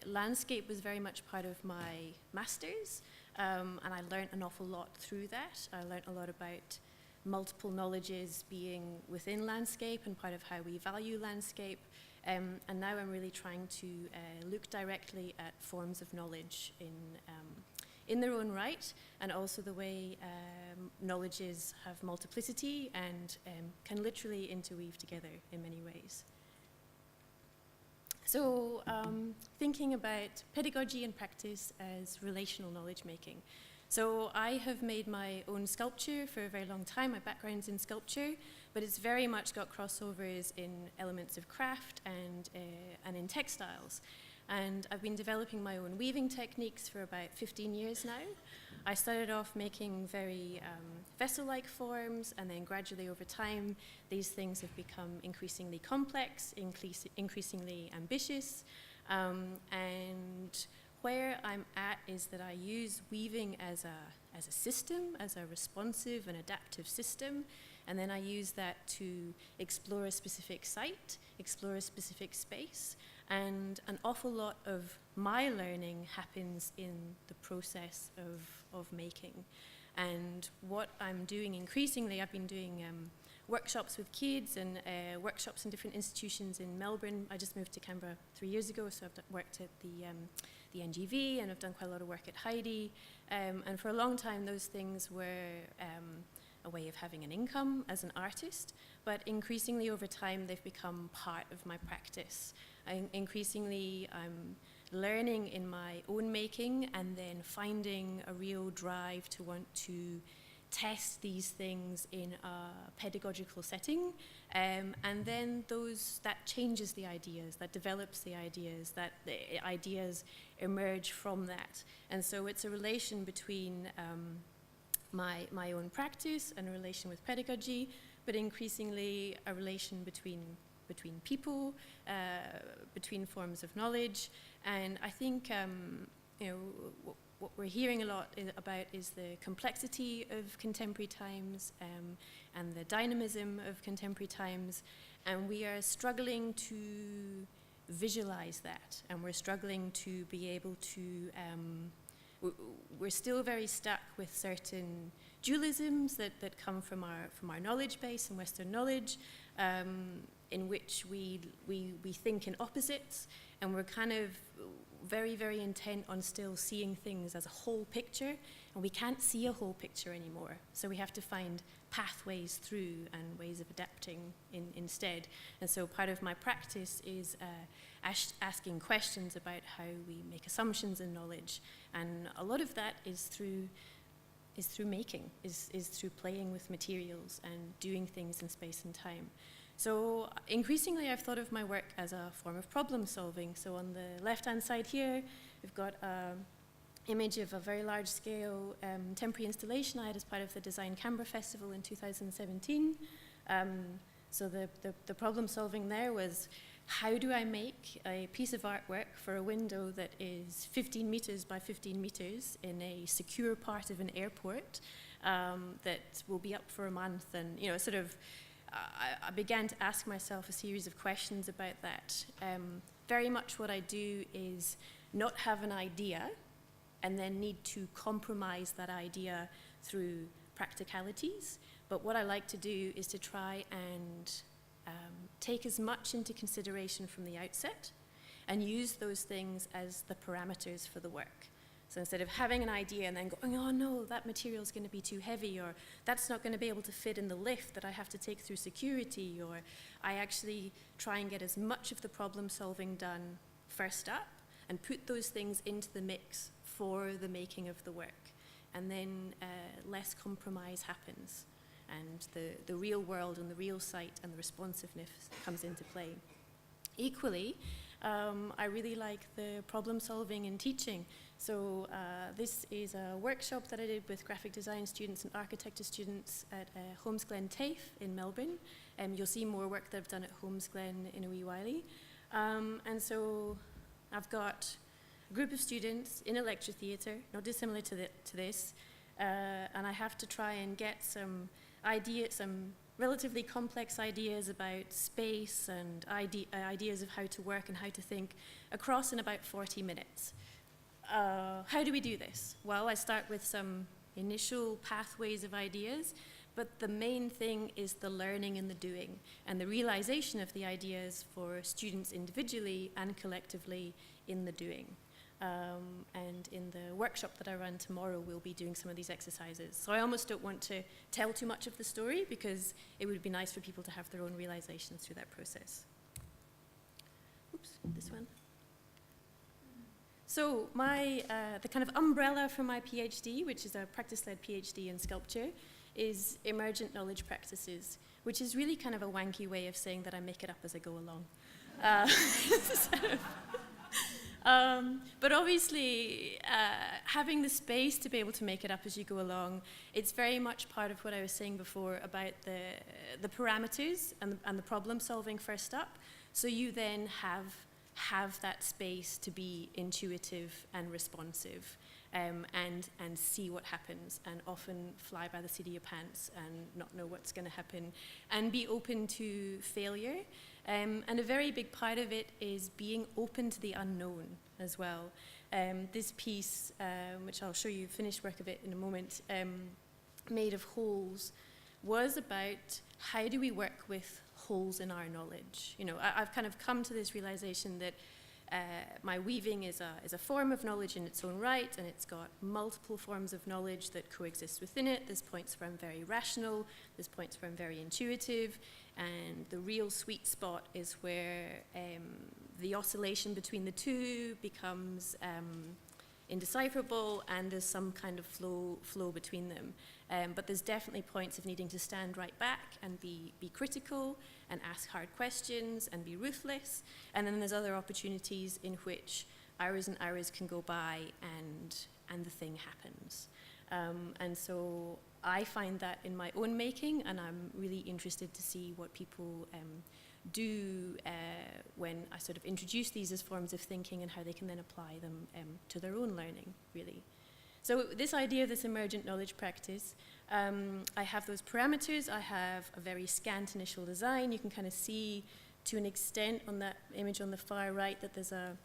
landscape was very much part of my master's, and I learned an awful lot through that. I learned a lot about multiple knowledges being within landscape and part of how we value landscape, and now I'm really trying to look directly at forms of knowledge in their own right, and also the way knowledges have multiplicity and can literally interweave together in many ways. So thinking about pedagogy and practice as relational knowledge making. So I have made my own sculpture for a very long time. My background's in sculpture, but it's very much got crossovers in elements of craft and in textiles. And I've been developing my own weaving techniques for about 15 years now. I started off making very vessel-like forms, and then gradually over time, these things have become increasingly complex, increasingly ambitious. And where I'm at is that I use weaving as a system, as a responsive and adaptive system, and then I use that to explore a specific site, explore a specific space, and an awful lot of my learning happens in the process of making. And what I'm doing increasingly, I've been doing workshops with kids and workshops in different institutions in Melbourne. I just moved to Canberra 3 years ago, so I've worked at the NGV, and I've done quite a lot of work at Heidi. And for a long time, those things were a way of having an income as an artist, but increasingly over time, they've become part of my practice. Increasingly, I'm learning in my own making and then finding a real drive to want to test these things in a pedagogical setting, and then that changes the ideas, that develops the ideas, that the ideas emerge from that. And so it's a relation between my own practice and a relation with pedagogy, but increasingly a relation between people, between forms of knowledge. And I think what we're hearing a lot about is the complexity of contemporary times and the dynamism of contemporary times, and we are struggling to visualize that, and we're struggling to be able to we're still very stuck with certain dualisms that come from our knowledge base and Western knowledge, in which we think in opposites, and we're kind of very, very intent on still seeing things as a whole picture, and we can't see a whole picture anymore. So we have to find pathways through and ways of adapting instead. And so part of my practice is asking questions about how we make assumptions in knowledge, and a lot of that is through making, is through playing with materials and doing things in space and time. So increasingly, I've thought of my work as a form of problem solving. So on the left-hand side here, we've got an image of a very large-scale temporary installation I had as part of the Design Canberra Festival in 2017. So the problem solving there was, how do I make a piece of artwork for a window that is 15 meters by 15 meters in a secure part of an airport that will be up for a month? And, sort of, I began to ask myself a series of questions about that. Very much what I do is not have an idea and then need to compromise that idea through practicalities. But what I like to do is to try and take as much into consideration from the outset and use those things as the parameters for the work. So instead of having an idea and then going, oh no, that material is going to be too heavy, or that's not going to be able to fit in the lift that I have to take through security, or I actually try and get as much of the problem solving done first up and put those things into the mix for the making of the work. And then less compromise happens, and the real world and the real site and the responsiveness comes into play. Equally, I really like the problem solving in teaching. So this is a workshop that I did with graphic design students and architecture students at Holmesglen TAFE in Melbourne. You'll see more work that I've done at Holmesglen in a wee while. And so I've got a group of students in a lecture theatre, not dissimilar to this, and I have to try and get some relatively complex ideas about space and ideas of how to work and how to think across in about 40 minutes. How do we do this? Well, I start with some initial pathways of ideas, but the main thing is the learning and the doing, and the realization of the ideas for students individually and collectively in the doing. And in the workshop that I run tomorrow, we'll be doing some of these exercises. So I almost don't want to tell too much of the story, because it would be nice for people to have their own realizations through that process. Oops, this one. So the kind of umbrella for my PhD, which is a practice-led PhD in sculpture, is emergent knowledge practices, which is really kind of a wanky way of saying that I make it up as I go along. But obviously, having the space to be able to make it up as you go along, it's very much part of what I was saying before about the parameters and the problem solving first up. So you then have that space to be intuitive and responsive, and see what happens, and often fly by the seat of your pants and not know what's going to happen, and be open to failure. And a very big part of it is being open to the unknown as well. This piece, which I'll show you finished work of it in a moment, made of holes, was about how do we work with holes in our knowledge. You know, I've kind of come to this realization that my weaving is a form of knowledge in its own right, and it's got multiple forms of knowledge that coexist within it. There's points where I'm very rational, there's points where I'm very intuitive, and the real sweet spot is where the oscillation between the two becomes indecipherable, and there's some kind of flow between them. But there's definitely points of needing to stand right back and be critical and ask hard questions and be ruthless. And then there's other opportunities in which hours and hours can go by and the thing happens. And so I find that in my own making, and I'm really interested to see what people do when I sort of introduce these as forms of thinking, and how they can then apply them to their own learning, really. So this idea of this emergent knowledge practice, I have those parameters. I have a very scant initial design. You can kind of see to an extent on that image on the far right that there's a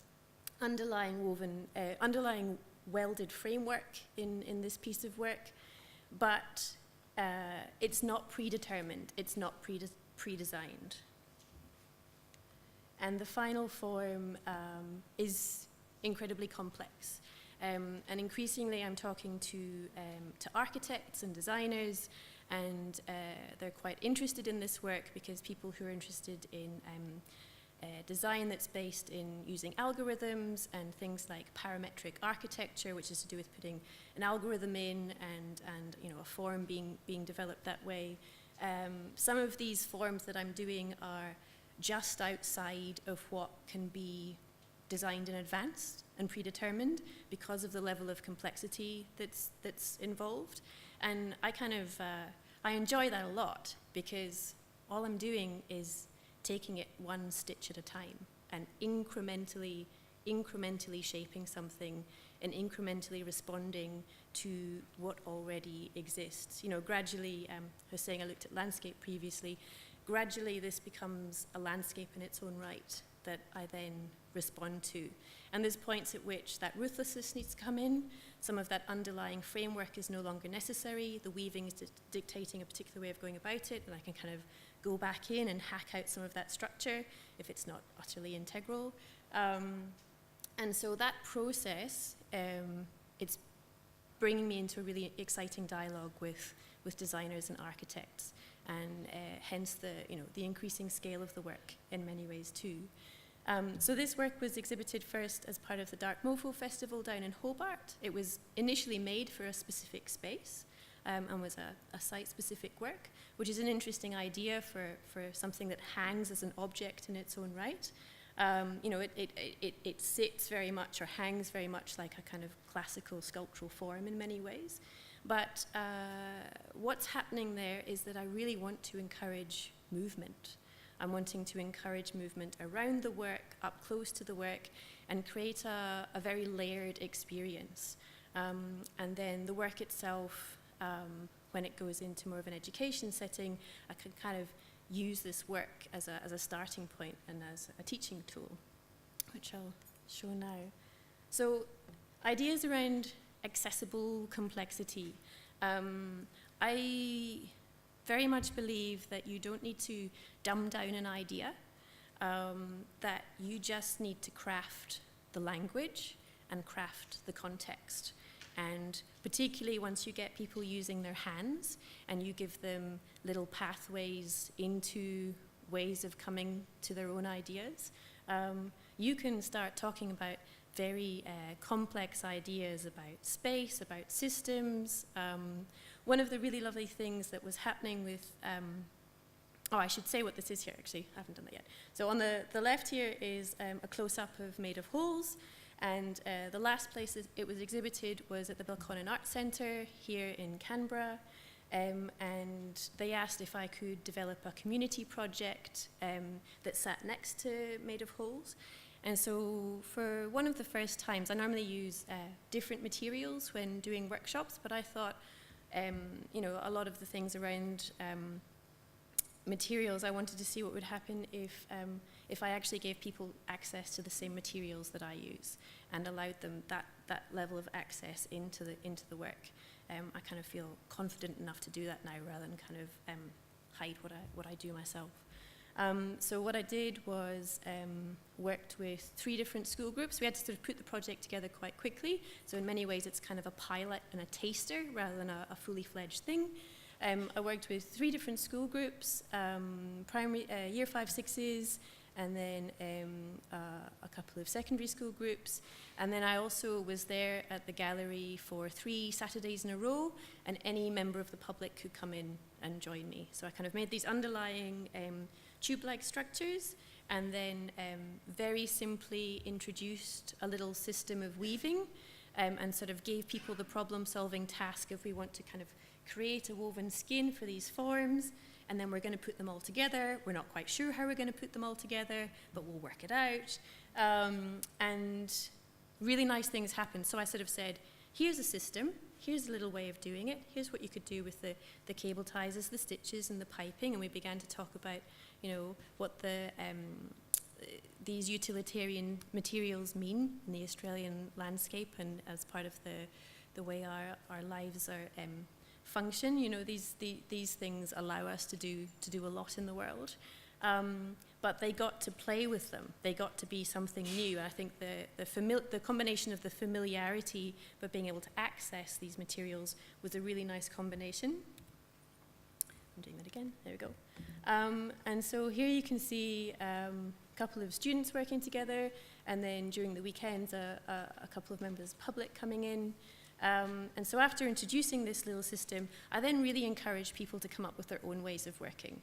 underlying welded framework in this piece of work, but it's not predetermined. It's not pre-designed. And the final form is incredibly complex. And increasingly I'm talking to architects and designers, and they're quite interested in this work, because people who are interested in design that's based in using algorithms and things like parametric architecture, which is to do with putting an algorithm in and you know, a form being developed that way. Some of these forms that I'm doing are just outside of what can be designed in advance and predetermined because of the level of complexity that's involved. And I kind of, I enjoy that a lot, because all I'm doing is taking it one stitch at a time and incrementally shaping something and incrementally responding to what already exists. You know, gradually, I was saying I looked at landscape previously, gradually this becomes a landscape in its own right that I then respond to. And there's points at which that ruthlessness needs to come in. Some of that underlying framework is no longer necessary. The weaving is dictating a particular way of going about it, and I can kind of go back in and hack out some of that structure if it's not utterly integral. And so that process, it's bringing me into a really exciting dialogue with designers and architects, and hence the increasing scale of the work in many ways too. So this work was exhibited first as part of the Dark Mofo Festival down in Hobart. It was initially made for a specific space, and was a site-specific work, which is an interesting idea for something that hangs as an object in its own right. You know, it sits very much, or hangs very much, like a kind of classical sculptural form in many ways. But what's happening there is that I really want to encourage movement. I'm wanting to encourage movement around the work, up close to the work, and create a very layered experience. And then the work itself, when it goes into more of an education setting, I can kind of use this work as a starting point and as a teaching tool, which I'll show now. So ideas around accessible complexity. I very much believe that you don't need to dumb down an idea, that you just need to craft the language and craft the context. And particularly once you get people using their hands and you give them little pathways into ways of coming to their own ideas, you can start talking about very complex ideas about space, about systems. One of the really lovely things that was happening with, I should say what this is here actually, I haven't done that yet. So on the left here is a close-up of Made of Holes. And the last place it was exhibited was at the Belconnen Arts Centre here in Canberra. And they asked if I could develop a community project that sat next to Made of Holes. And so for one of the first times, I normally use different materials when doing workshops, but I thought, you know, a lot of the things around materials, I wanted to see what would happen if I actually gave people access to the same materials that I use and allowed them that level of access into the work. I kind of feel confident enough to do that now rather than kind of hide what I do myself. So what I did was worked with 3 different school groups. We had to sort of put the project together quite quickly. So in many ways, it's kind of a pilot and a taster rather than a fully fledged thing. I worked with 3 different school groups, primary, year 5, 6s, and then a couple of secondary school groups. And then I also was there at the gallery for 3 Saturdays in a row, and any member of the public could come in and join me. So I kind of made these underlying tube-like structures, and then very simply introduced a little system of weaving, and sort of gave people the problem-solving task if we want to kind of create a woven skin for these forms, and then we're going to put them all together. We're not quite sure how we're going to put them all together, but we'll work it out. And really nice things happened. So I sort of said, here's a system, here's a little way of doing it, here's what you could do with the cable ties, the stitches, and the piping, and we began to talk about, you know, what these utilitarian materials mean in the Australian landscape and as part of the way our lives are function. You know, these things allow us to do a lot in the world, but they got to play with them. They got to be something new. And I think the combination of the familiarity but being able to access these materials was a really nice combination. I'm doing that again. There we go. And so here you can see a couple of students working together, and then during the weekends a couple of members of the public coming in. And so after introducing this little system, I then really encouraged people to come up with their own ways of working.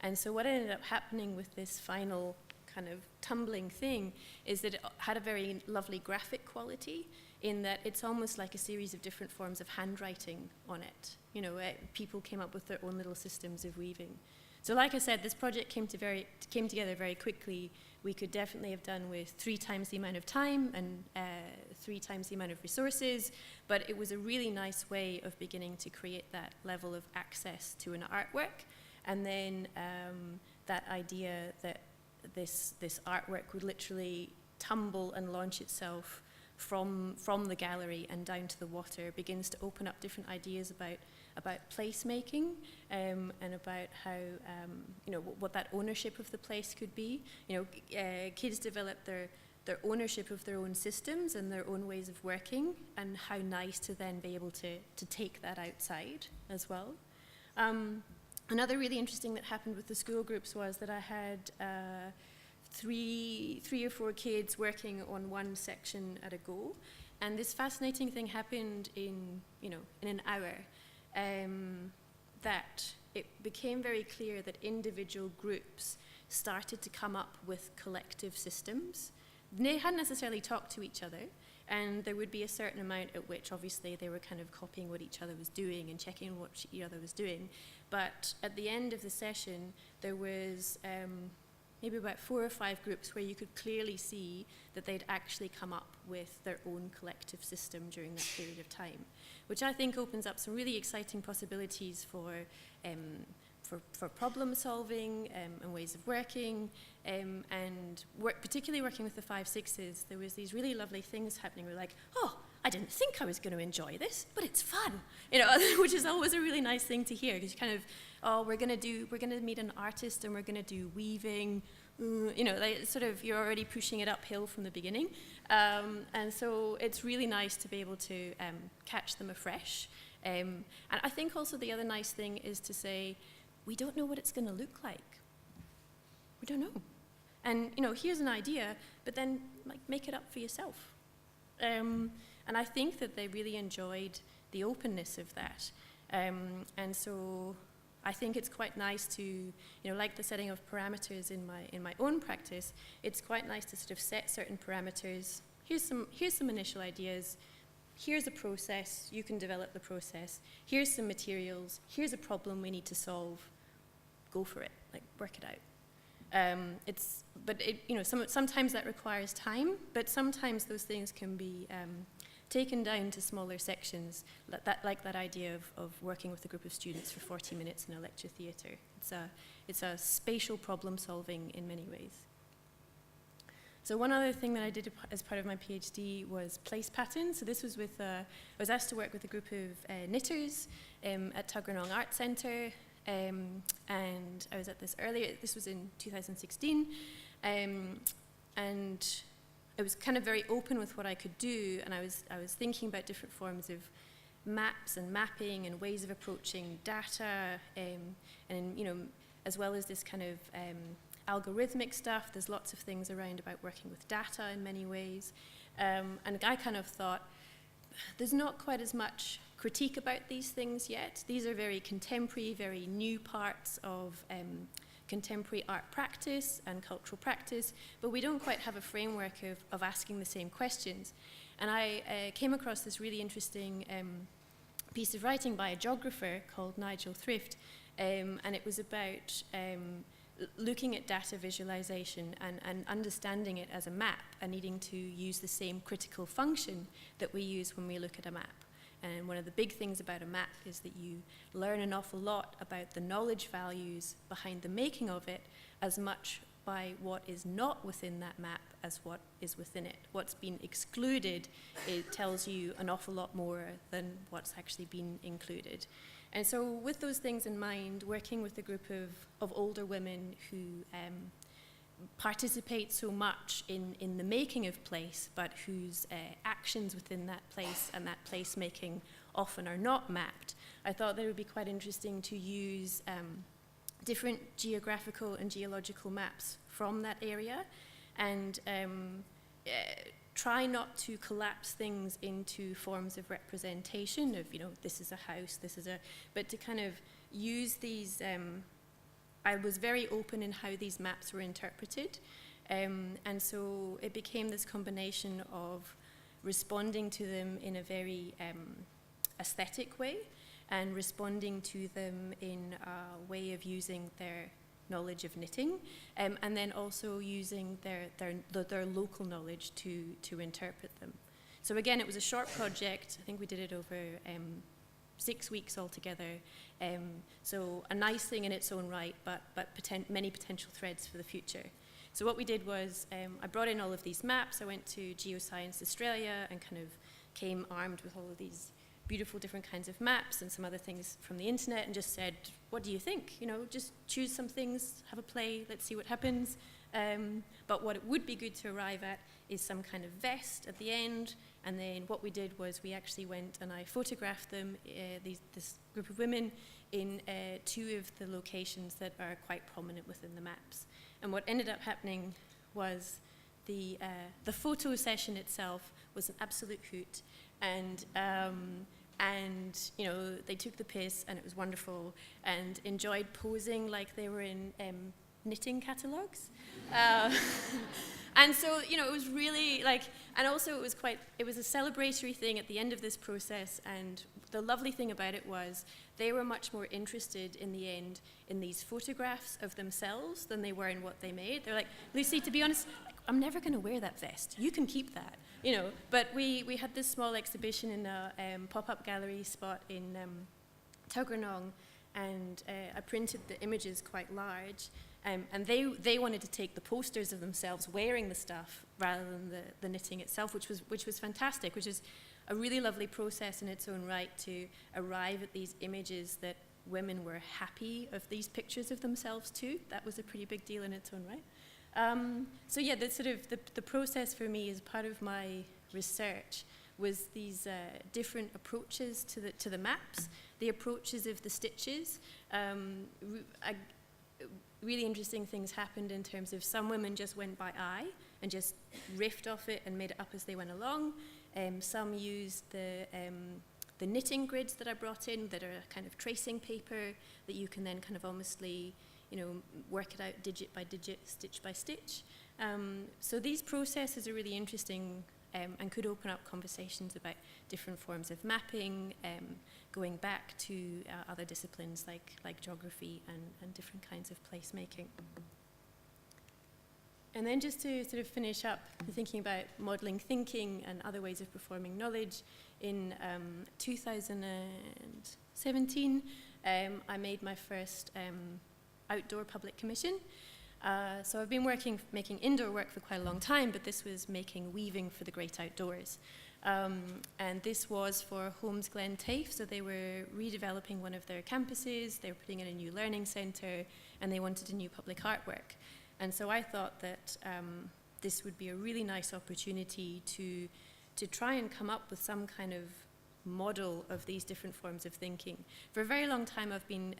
And so what ended up happening with this final kind of tumbling thing is that it had a very lovely graphic quality in that it's almost like a series of different forms of handwriting on it. You know, people came up with their own little systems of weaving. So like I said, this project came together very quickly. We could definitely have done with 3 times the amount of time and 3 times the amount of resources, but it was a really nice way of beginning to create that level of access to an artwork. And then that idea that this artwork would literally tumble and launch itself from the gallery and down to the water begins to open up different ideas about placemaking and about how, you know, what that ownership of the place could be. You know, kids develop their ownership of their own systems and their own ways of working, and how nice to then be able to take that outside as well. Another really interesting that happened with the school groups was that I had 3 or 4 kids working on one section at a go, and this fascinating thing happened in an hour. That it became very clear that individual groups started to come up with collective systems. They hadn't necessarily talked to each other, and there would be a certain amount at which obviously they were kind of copying what each other was doing and checking what each other was doing. But at the end of the session, there was maybe about 4 or 5 groups where you could clearly see that they'd actually come up with their own collective system during that period of time, which I think opens up some really exciting possibilities for problem solving and ways of working, and particularly working with the 5/6s, there was these really lovely things happening. We're like, oh, I didn't think I was going to enjoy this, but it's fun, you know, which is always a really nice thing to hear, because you kind of, oh, we're going to meet an artist and we're going to do weaving, you know, like, sort of, you're already pushing it uphill from the beginning, and so it's really nice to be able to catch them afresh. And I think also the other nice thing is to say, we don't know what it's going to look like. We don't know. And, you know, here's an idea, but then, like, make it up for yourself. And I think that they really enjoyed the openness of that. And so I think it's quite nice to, you know, like the setting of parameters in my own practice, it's quite nice to sort of set certain parameters. Here's some initial ideas. Here's a process. You can develop the process. Here's some materials. Here's a problem we need to solve. Go for it. Like, work it out. You know, sometimes that requires time, but sometimes those things can be taken down to smaller sections, like that idea of working with a group of students for 40 minutes in a lecture theatre. It's a spatial problem solving in many ways. So one other thing that I did as part of my PhD was place patterns. So this was with, I was asked to work with a group of knitters at Tuggeranong Art Centre, and I was at this earlier, this was in 2016, and I was kind of very open with what I could do, and I was thinking about different forms of maps and mapping and ways of approaching data, and you know, as well as this kind of algorithmic stuff. There's lots of things around about working with data in many ways, and I kind of thought there's not quite as much critique about these things yet. These are very contemporary, very new parts of contemporary art practice and cultural practice, but we don't quite have a framework of asking the same questions. And I came across this really interesting piece of writing by a geographer called Nigel Thrift, and it was about looking at data visualization and understanding it as a map and needing to use the same critical function that we use when we look at a map. And one of the big things about a map is that you learn an awful lot about the knowledge values behind the making of it, as much by what is not within that map as what is within it. What's been excluded, it tells you an awful lot more than what's actually been included. And so with those things in mind, working with a group of older women who participate so much in the making of place, but whose actions within that place and that place making often are not mapped, I thought that it would be quite interesting to use different geographical and geological maps from that area, and try not to collapse things into forms of representation of, you know, this is a house, but to kind of use these. I was very open in how these maps were interpreted, and so it became this combination of responding to them in a very aesthetic way and responding to them in a way of using their knowledge of knitting, and then also using their local knowledge to interpret them. So again, it was a short project. I think we did it over 6 weeks altogether. So a nice thing in its own right, but many potential threads for the future. So what we did was, I brought in all of these maps. I went to Geoscience Australia and kind of came armed with all of these beautiful different kinds of maps and some other things from the internet, and just said, what do you think? You know, just choose some things, have a play, let's see what happens. But what it would be good to arrive at is some kind of vest at the end. And then what we did was we actually went and I photographed them, this group of women, in 2 of the locations that are quite prominent within the maps. And what ended up happening was the photo session itself was an absolute hoot. And you know, they took the piss and it was wonderful, and enjoyed posing like they were in knitting catalogues. And so, you know, it was really like, and also it was a celebratory thing at the end of this process, and the lovely thing about it was they were much more interested in the end in these photographs of themselves than they were in what they made. They're like, Lucy, to be honest, I'm never going to wear that vest. You can keep that, you know. But we had this small exhibition in a pop-up gallery spot in Tuggeranong, and I printed the images quite large. And they wanted to take the posters of themselves wearing the stuff rather than the knitting itself, which was fantastic, which is a really lovely process in its own right to arrive at these images that women were happy of these pictures of themselves too. That was a pretty big deal in its own right. So yeah, the process for me as part of my research was these different approaches to the maps, the approaches of the stitches. Really interesting things happened in terms of some women just went by eye and just riffed off it and made it up as they went along. Some used the knitting grids that I brought in that are a kind of tracing paper that you can then kind of almostly, you know, work it out digit by digit, stitch by stitch. So these processes are really interesting and could open up conversations about different forms of mapping, going back to other disciplines like geography and different kinds of placemaking. And then just to sort of finish up thinking about modelling thinking and other ways of performing knowledge, in 2017, I made my first outdoor public commission. So I've been making indoor work for quite a long time, but this was making weaving for the great outdoors. And this was for Holmes Glen TAFE, so they were redeveloping one of their campuses, they were putting in a new learning centre, and they wanted a new public artwork. And so I thought that this would be a really nice opportunity to try and come up with some kind of model of these different forms of thinking. For a very long time I've been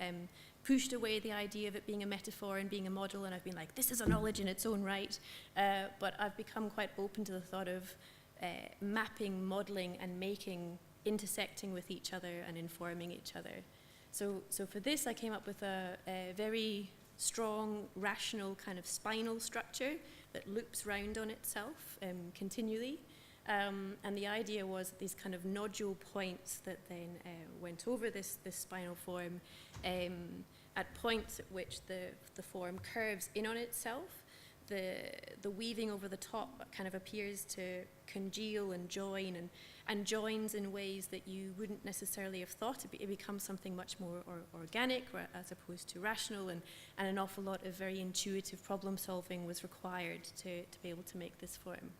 pushed away the idea of it being a metaphor and being a model, and I've been like, this is a knowledge in its own right. But I've become quite open to the thought of mapping, modeling, and making intersecting with each other and informing each other. So for this I came up with a very strong, rational kind of spinal structure that loops round on itself continually. And the idea was that these kind of nodule points that then went over this spinal form at points at which the form curves in on itself, the weaving over the top kind of appears to congeal and join and joins in ways that you wouldn't necessarily have thought. It becomes something much more organic as opposed to rational, and an awful lot of very intuitive problem solving was required to be able to make this form.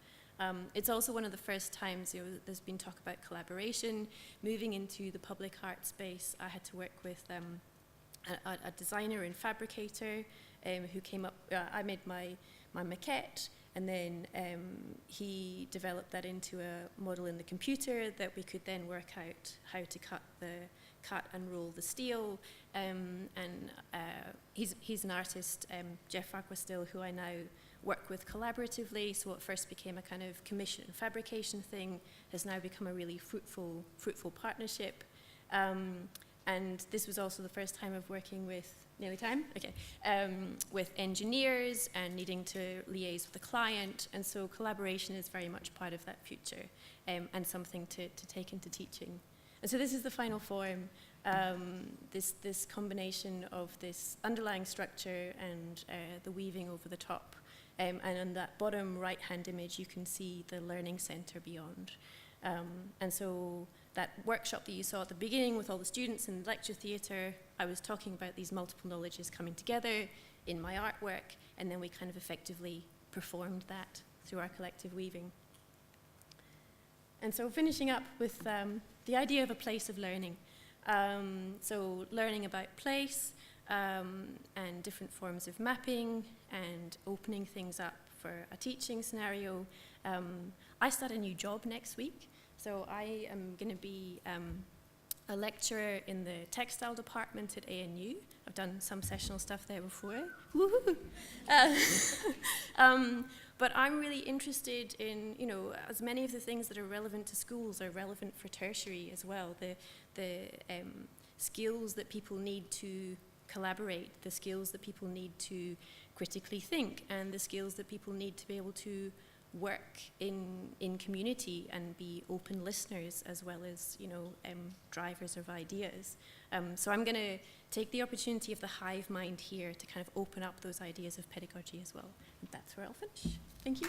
It's also one of the first times there's been talk about collaboration. Moving into the public art space, I had to work with a designer and fabricator who came up. I made my maquette, and then he developed that into a model in the computer that we could then work out how to cut and roll the steel. He's an artist, Jeff Farquhar, who I now work with collaboratively. So what first became a kind of commission and fabrication thing has now become a really fruitful partnership. And this was also the first time of working with, nearly time? Okay. With engineers and needing to liaise with the client. And so collaboration is very much part of that future and something to take into teaching. And so this is the final form, this combination of this underlying structure and the weaving over the top. And on that bottom right-hand image, you can see the learning centre beyond. And so that workshop that you saw at the beginning with all the students in the lecture theatre, I was talking about these multiple knowledges coming together in my artwork, and then we kind of effectively performed that through our collective weaving. And so finishing up with the idea of a place of learning. So learning about place and different forms of mapping and opening things up for a teaching scenario. I start a new job next week. So I am going to be a lecturer in the textile department at ANU. I've done some sessional stuff there before. Woohoo! But I'm really interested in, as many of the things that are relevant to schools are relevant for tertiary as well. The skills that people need to collaborate, the skills that people need to critically think, and the skills that people need to be able to work in community and be open listeners as well as, drivers of ideas. So I'm going to take the opportunity of the hive mind here to kind of open up those ideas of pedagogy as well. And that's where I'll finish. Thank you.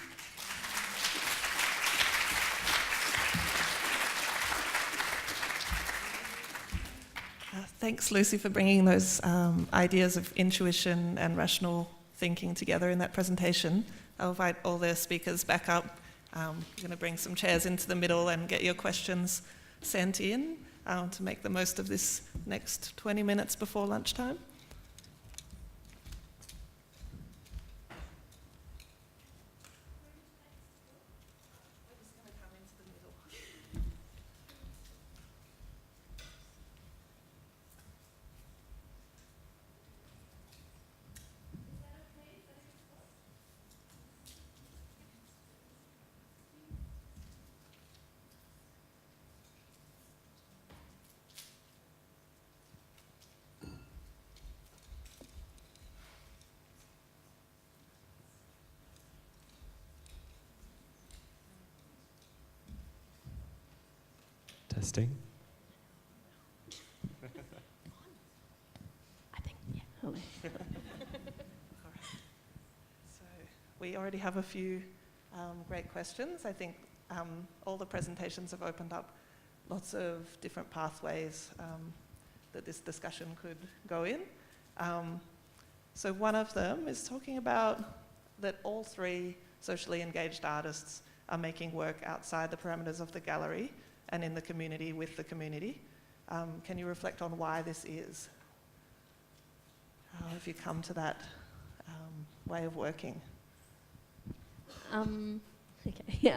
Thanks, Lucy, for bringing those ideas of intuition and rational thinking together in that presentation. I'll invite all the speakers back up. You're going to bring some chairs into the middle and get your questions sent in to make the most of this next 20 minutes before lunchtime. Testing. I think, yeah. Hello. All right. So we already have a few great questions. I think all the presentations have opened up lots of different pathways that this discussion could go in. So one of them is talking about that all three socially engaged artists are making work outside the parameters of the gallery and in the community with the community. Can you reflect on why this is? How have you come to that way of working? Okay.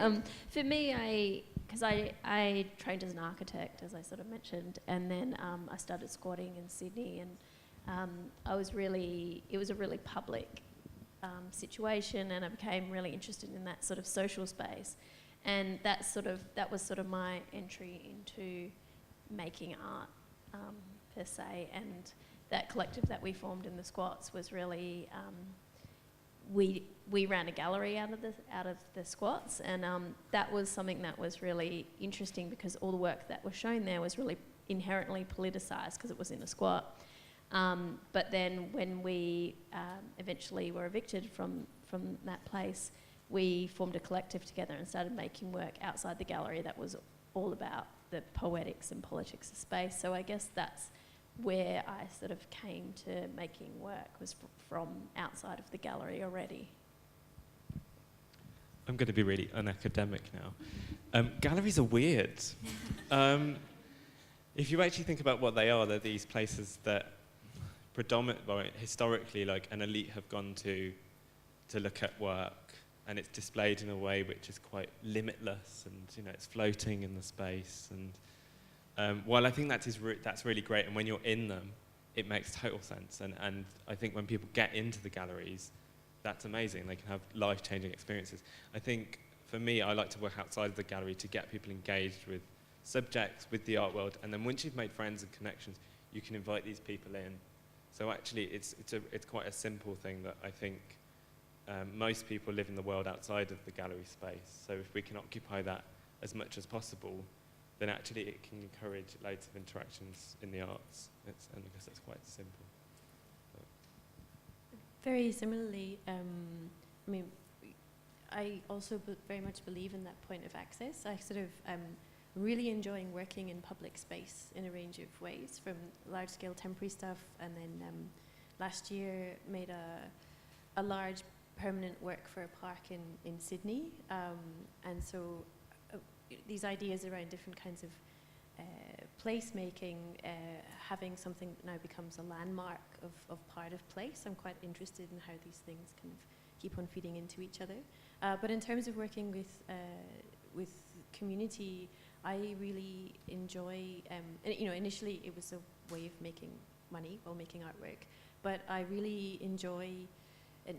For me, because I trained as an architect, as I sort of mentioned, and then I started squatting in Sydney, and it was a really public situation, and I became really interested in that sort of social space. And that was sort of my entry into making art per se, and that collective that we formed in the squats was really we ran a gallery out of the squats, and that was something that was really interesting because all the work that was shown there was really inherently politicized because it was in a squat. But then when we eventually were evicted from that place, we formed a collective together and started making work outside the gallery that was all about the poetics and politics of space. So I guess that's where I sort of came to making work, was from outside of the gallery already. I'm going to be really unacademic now. Galleries are weird. If you actually think about what they are, they're these places that historically, like an elite have gone to look at work, and it's displayed in a way which is quite limitless, and it's floating in the space. And while I think that's really great, and when you're in them, it makes total sense. And I think when people get into the galleries, that's amazing. They can have life-changing experiences. I think for me, I like to work outside of the gallery to get people engaged with subjects, with the art world, and then once you've made friends and connections, you can invite these people in. So actually, it's quite a simple thing that I think most people live in the world outside of the gallery space. So if we can occupy that as much as possible, then actually it can encourage loads of interactions in the arts. And I guess that's quite simple. Very similarly, I also very much believe in that point of access. I sort of really enjoying working in public space in a range of ways, from large-scale temporary stuff, and then last year made a large permanent work for a park in Sydney. And so these ideas around different kinds of place-making, having something that now becomes a landmark of part of place. I'm quite interested in how these things kind of keep on feeding into each other. But in terms of working with community, I really enjoy, initially it was a way of making money while making artwork, but I really enjoy,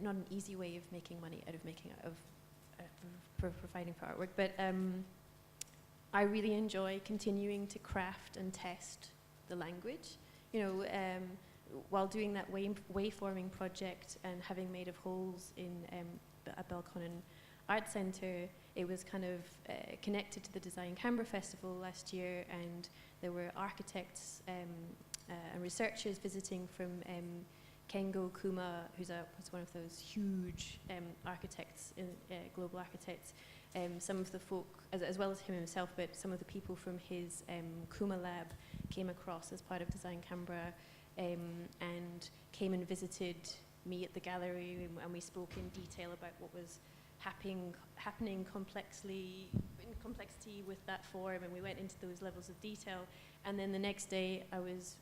not an easy way of making money out of providing for artwork, but I really enjoy continuing to craft and test the language. While doing that wayforming project and having made of holes in at Belconnen, art centre. It was kind of connected to the Design Canberra Festival last year, and there were architects and researchers visiting from Kengo Kuma, who's one of those huge architects, global architects. Some of the folk, as well as him himself, but some of the people from his Kuma lab came across as part of Design Canberra and came and visited me at the gallery, and we spoke in detail about what was happening complexity with that form, and we went into those levels of detail. And then the next day I was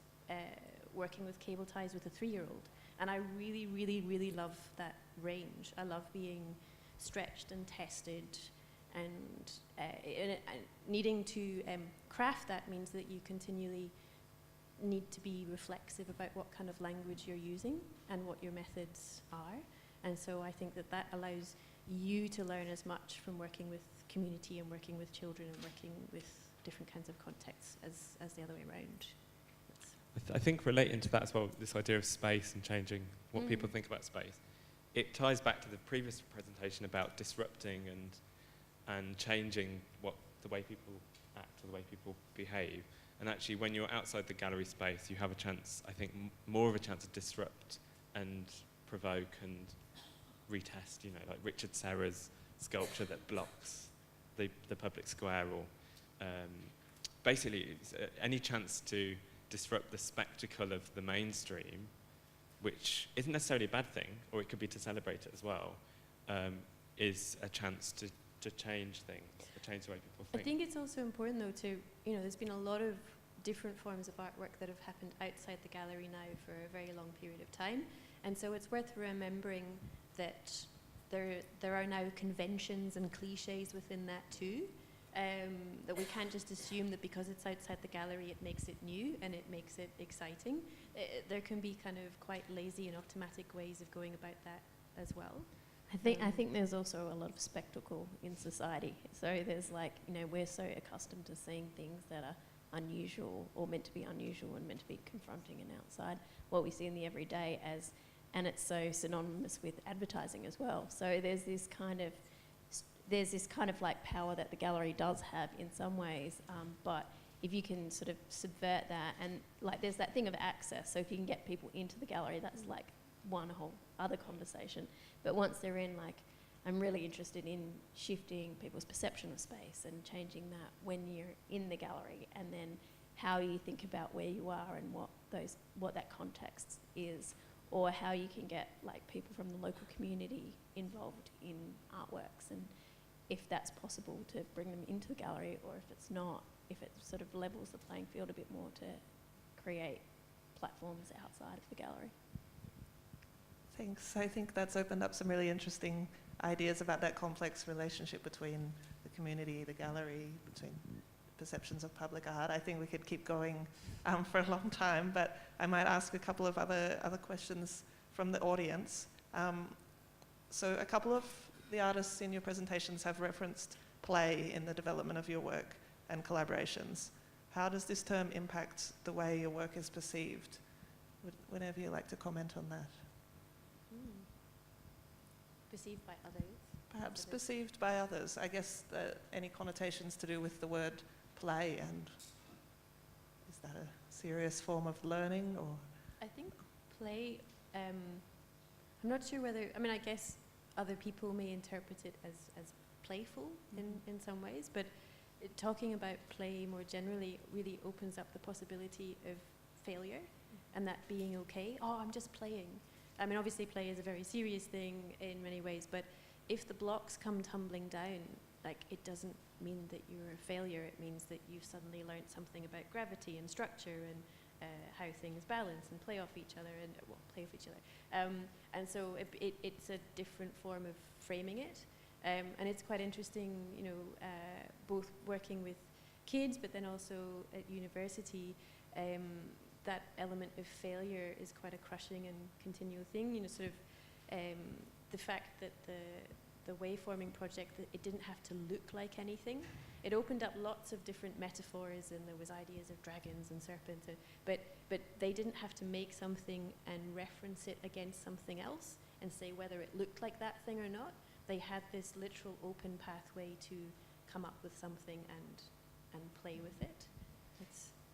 working with cable ties with a 3-year-old, and I really, really, really love that range. I love being stretched and tested, and needing to craft that means that you continually need to be reflexive about what kind of language you're using and what your methods are. And so I think that allows you to learn as much from working with community and working with children and working with different kinds of contexts as the other way around. I think relating to that as well, this idea of space and changing what people think about space, it ties back to the previous presentation about disrupting and changing the way people act or the way people behave. And actually, when you're outside the gallery space, you have a chance, I think, more of a chance to disrupt and provoke and retest, like Richard Serra's sculpture that blocks the public square, or basically any chance to disrupt the spectacle of the mainstream, which isn't necessarily a bad thing, or it could be to celebrate it as well, is a chance to change things, to change the way people think. I think it's also important though to, there's been a lot of different forms of artwork that have happened outside the gallery now for a very long period of time, and so it's worth remembering that there are now conventions and cliches within that too, that we can't just assume that because it's outside the gallery it makes it new and it makes it exciting. There can be kind of quite lazy and automatic ways of going about that as well. I think there's also a lot of spectacle in society. So there's we're so accustomed to seeing things that are unusual or meant to be unusual and meant to be confronting and outside what we see in the everyday and it's so synonymous with advertising as well. So there's this kind of like power that the gallery does have in some ways, but if you can sort of subvert that, and there's that thing of access, so if you can get people into the gallery, that's one whole other conversation. But once they're in, I'm really interested in shifting people's perception of space and changing that when you're in the gallery, and then how you think about where you are and what that context is, or how you can get people from the local community involved in artworks, and if that's possible to bring them into the gallery, or if it's not, if it sort of levels the playing field a bit more to create platforms outside of the gallery. Thanks. I think that's opened up some really interesting ideas about that complex relationship between the community, the gallery, between perceptions of public art. I think we could keep going for a long time, but I might ask a couple of other questions from the audience. So a couple of the artists in your presentations have referenced play in the development of your work and collaborations. How does this term impact the way your work is perceived? Would any of you like to comment on that? Perceived by others? Perhaps perceived by others. I guess any connotations to do with the word play, and is that a serious form of learning, or? I think play, I'm not sure whether, I guess other people may interpret it as playful in some ways, but talking about play more generally really opens up the possibility of failure and that being okay. Oh, I'm just playing. Obviously play is a very serious thing in many ways, but if the blocks come tumbling down, it doesn't mean that you're a failure. It means that you've suddenly learned something about gravity and structure and how things balance and play off each other and so it's a different form of framing it, and it's quite interesting, both working with kids but then also at university. That element of failure is quite a crushing and continual thing. The fact that the wayforming project, that it didn't have to look like anything. It opened up lots of different metaphors, and there was ideas of dragons and serpents, but they didn't have to make something and reference it against something else and say whether it looked like that thing or not. they had this literal open pathway to come up with something and play with it.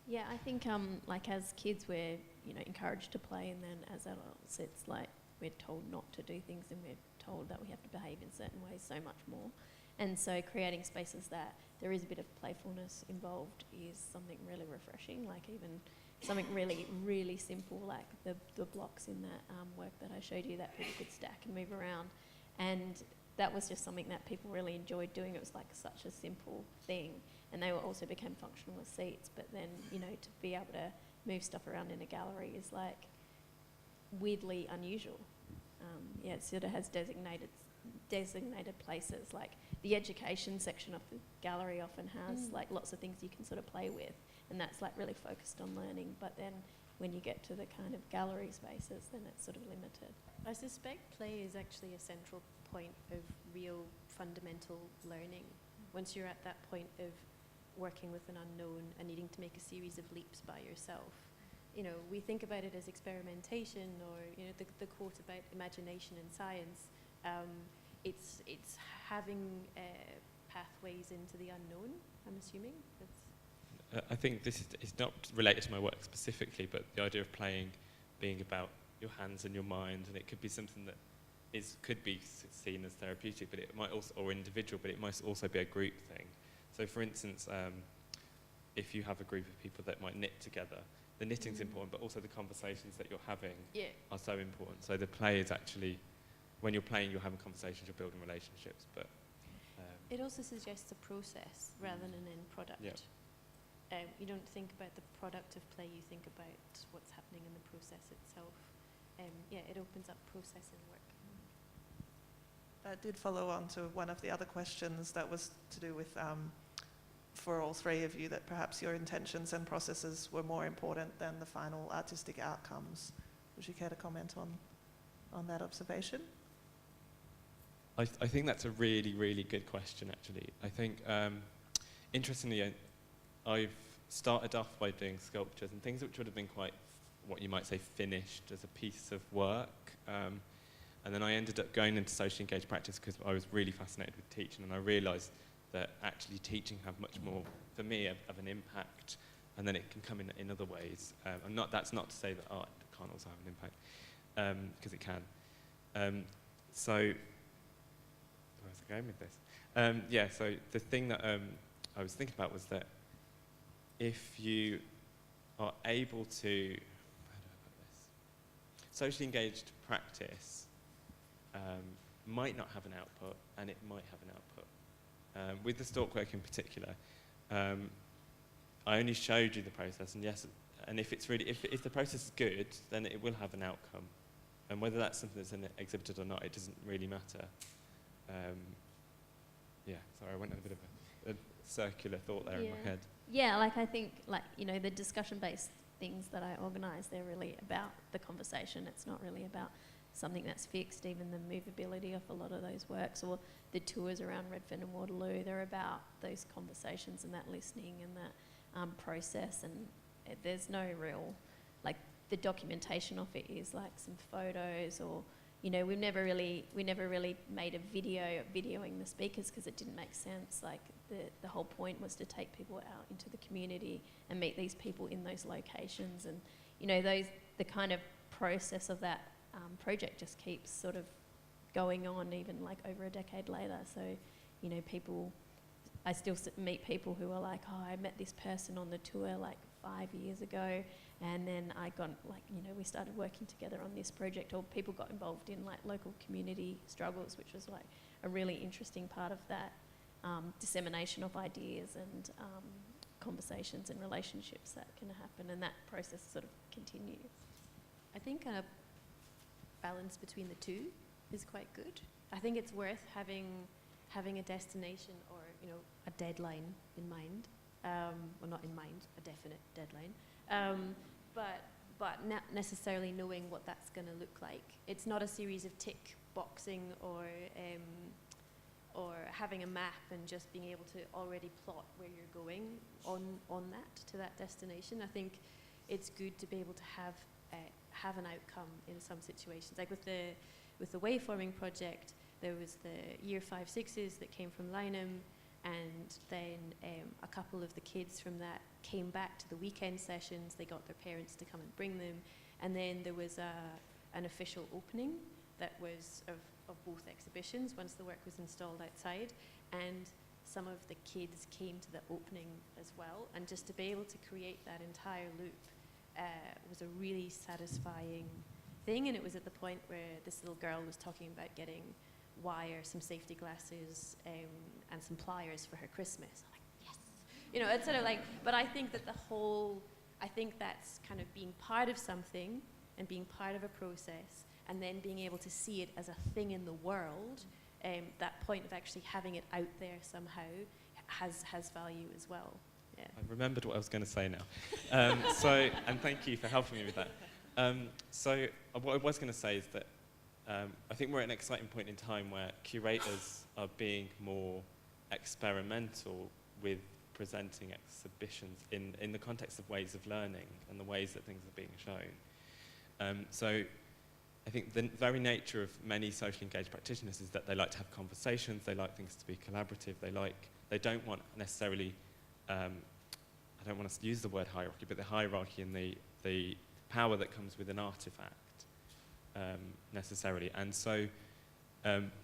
Yeah, I think like as kids we're encouraged to play, and then as adults it's like we're told not to do things and we're told that we have to behave in certain ways so much more. And so creating spaces that there is a bit of playfulness involved is something really refreshing, like even something really, really simple like the blocks in that work that I showed you that people could stack and move around. And that was just something that people really enjoyed doing. It was like such a simple thing. And they also became functional as seats. But then, to be able to move stuff around in a gallery is like weirdly unusual. It sort of has designated places. Like the education section of the gallery often has like lots of things you can sort of play with. And that's like really focused on learning. But then when you get to the kind of gallery spaces, then it's sort of limited. I suspect play is actually a central point of real fundamental learning. Once you're at that point of working with an unknown and needing to make a series of leaps by yourself, we think about it as experimentation, or the quote about imagination in science. It's having pathways into the unknown, I'm assuming. I think this is not related to my work specifically, but the idea of playing being about your hands and your mind, and it could be something that could be seen as therapeutic, but it might also, or individual, but it might also be a group thing. So for instance, if you have a group of people that might knit together, the knitting's important, but also the conversations that you're having are so important. So the play is actually, when you're playing, you're having conversations, you're building relationships, but... it also suggests a process rather than an end product. Yeah. You don't think about the product of play, you think about what's happening in the process itself. It opens up process and work. That did follow on to one of the other questions that was to do with, for all three of you, that perhaps your intentions and processes were more important than the final artistic outcomes. Would you care to comment on that observation? I think that's a really, really good question, actually. I think, interestingly, I've started off by doing sculptures and things which would have been quite, what you might say, finished as a piece of work. And then I ended up going into socially engaged practice because I was really fascinated with teaching, and I realised that actually teaching have much more, for me, of an impact, and then it can come in other ways. And that's not to say that art can't also have an impact, because it can. So, where was I going with this? So the thing that I was thinking about was that if you are able to, how do I put this? Socially engaged practice might not have an output, and it might have an output. With the stalk work in particular, I only showed you the process, and yes, and if it's really, if the process is good, then it will have an outcome. And whether that's something that's exhibited or not, it doesn't really matter. Sorry, I went on a bit of a circular thought there in my head. Yeah, like I think, the discussion-based things that I organise, they're really about the conversation. It's not really about something that's fixed. Even the movability of a lot of those works, or the tours around Redfern and Waterloo, they're about those conversations and that listening and that process. And there's no real, the documentation of it is like some photos, or we never really made a video videoing the speakers because it didn't make sense. Like the whole point was to take people out into the community and meet these people in those locations, and the kind of process of that project just keeps sort of going on even over a decade later. So I still meet people who are like, oh, I met this person on the tour 5 years ago, and then I got we started working together on this project, or people got involved in local community struggles, which was a really interesting part of that dissemination of ideas and conversations and relationships that can happen, and that process sort of continues. I think a balance between the two is quite good. I think it's worth having a destination or a deadline in mind. Well, not in mind, a definite deadline. But not necessarily knowing what that's going to look like. It's not a series of tick boxing or having a map and just being able to already plot where you're going on that destination. I think it's good to be able to have an outcome in some situations. Like with the waveforming project, there was the year 5, 6s that came from Lynham, and then a couple of the kids from that came back to the weekend sessions. They got their parents to come and bring them, and then there was an official opening that was of both exhibitions once the work was installed outside, and some of the kids came to the opening as well, and just to be able to create that entire loop was a really satisfying thing. And it was at the point where this little girl was talking about getting wire, some safety glasses, and some pliers for her Christmas. I'm like, yes! You know, it's sort of like, but I think that I think that's kind of being part of something and being part of a process, and then being able to see it as a thing in the world, that point of actually having it out there somehow has value as well. Yeah. I remembered what I was going to say now. And thank you for helping me with that. So what I was going to say is that I think we're at an exciting point in time where curators are being more experimental with presenting exhibitions in the context of ways of learning and the ways that things are being shown. So I think the very nature of many socially engaged practitioners is that they like to have conversations, they like things to be collaborative, they don't want necessarily, I don't want to use the word hierarchy, but the hierarchy and the power that comes with an artifact necessarily. And so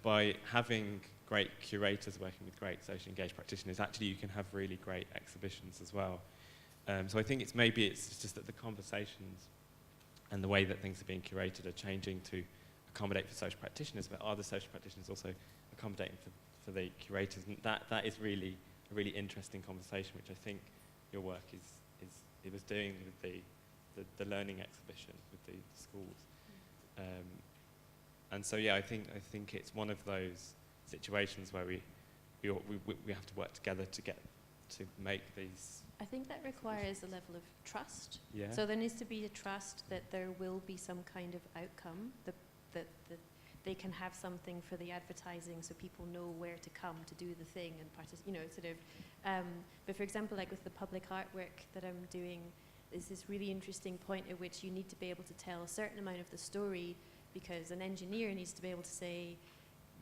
by having great curators working with great socially engaged practitioners, actually you can have really great exhibitions as well. So I think it's just that the conversations and the way that things are being curated are changing to accommodate for social practitioners, but are the social practitioners also accommodating for the curators? And that is really a really interesting conversation, which I think your work it was doing with the learning exhibition with the schools. And so yeah, I think it's one of those situations where we have to work together to make these. I think that requires a level of trust. Yeah. So there needs to be a trust that there will be some kind of outcome, that they can have something for the advertising, so people know where to come to do the thing and but for example, like with the public artwork that I'm doing, there's this really interesting point at which you need to be able to tell a certain amount of the story, because an engineer needs to be able to say,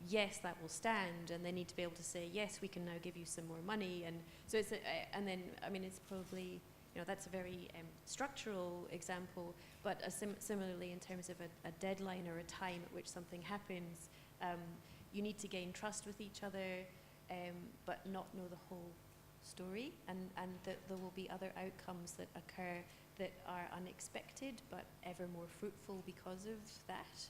yes, that will stand, and they need to be able to say, yes, we can now give you some more money. And so it's it's probably, that's a very structural example, but similarly in terms of a deadline or a time at which something happens, you need to gain trust with each other, but not know the whole story, and that there will be other outcomes that occur that are unexpected but ever more fruitful because of that.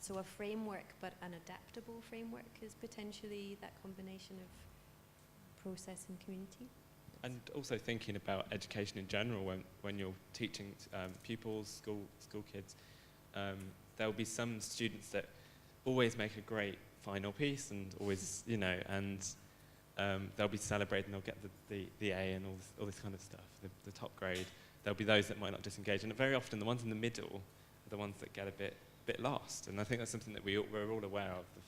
So a framework, but an adaptable framework, is potentially that combination of process and community. And also thinking about education in general, when you're teaching pupils, school kids, there will be some students that always make a great final piece and always, and they'll be celebrated and they'll get the A and all this kind of stuff, the top grade. There'll be those that might not disengage, and very often the ones in the middle are the ones that get a bit lost. And I think that's something that we're all aware of, the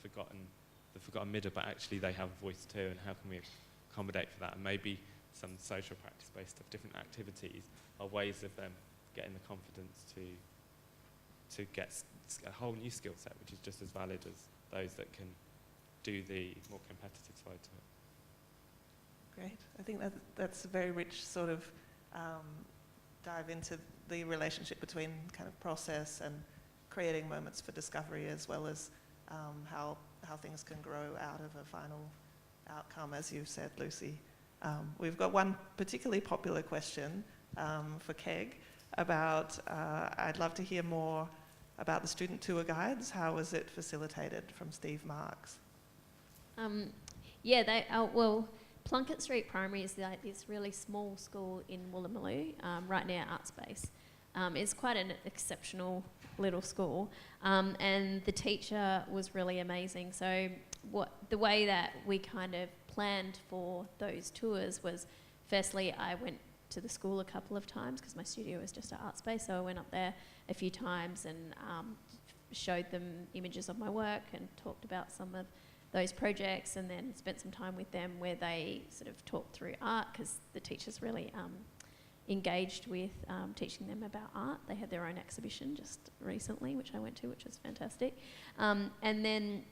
forgotten middle, but actually they have a voice too, and how can we accommodate for that? And maybe some social practice-based stuff, different activities, are ways of them getting the confidence to get a whole new skill set, which is just as valid as those that can do the more competitive side to it. Great. I think that's a very rich sort of dive into the relationship between kind of process and creating moments for discovery, as well as how things can grow out of a final outcome, as you said, Lucy. We've got one particularly popular question for Keg about, I'd love to hear more about the student tour guides. How was it facilitated, from Steve Marks? Plunkett Street Primary is like this really small school in Woolloomooloo, right near Art Space. It's quite an exceptional little school, and the teacher was really amazing. So the way that we kind of planned for those tours was, firstly, I went to the school a couple of times because my studio is just at Art Space, so I went up there a few times and showed them images of my work and talked about some of those projects, and then spent some time with them where they sort of talked through art, because the teachers really engaged with teaching them about art. They had their own exhibition just recently, which I went to, which was fantastic. And then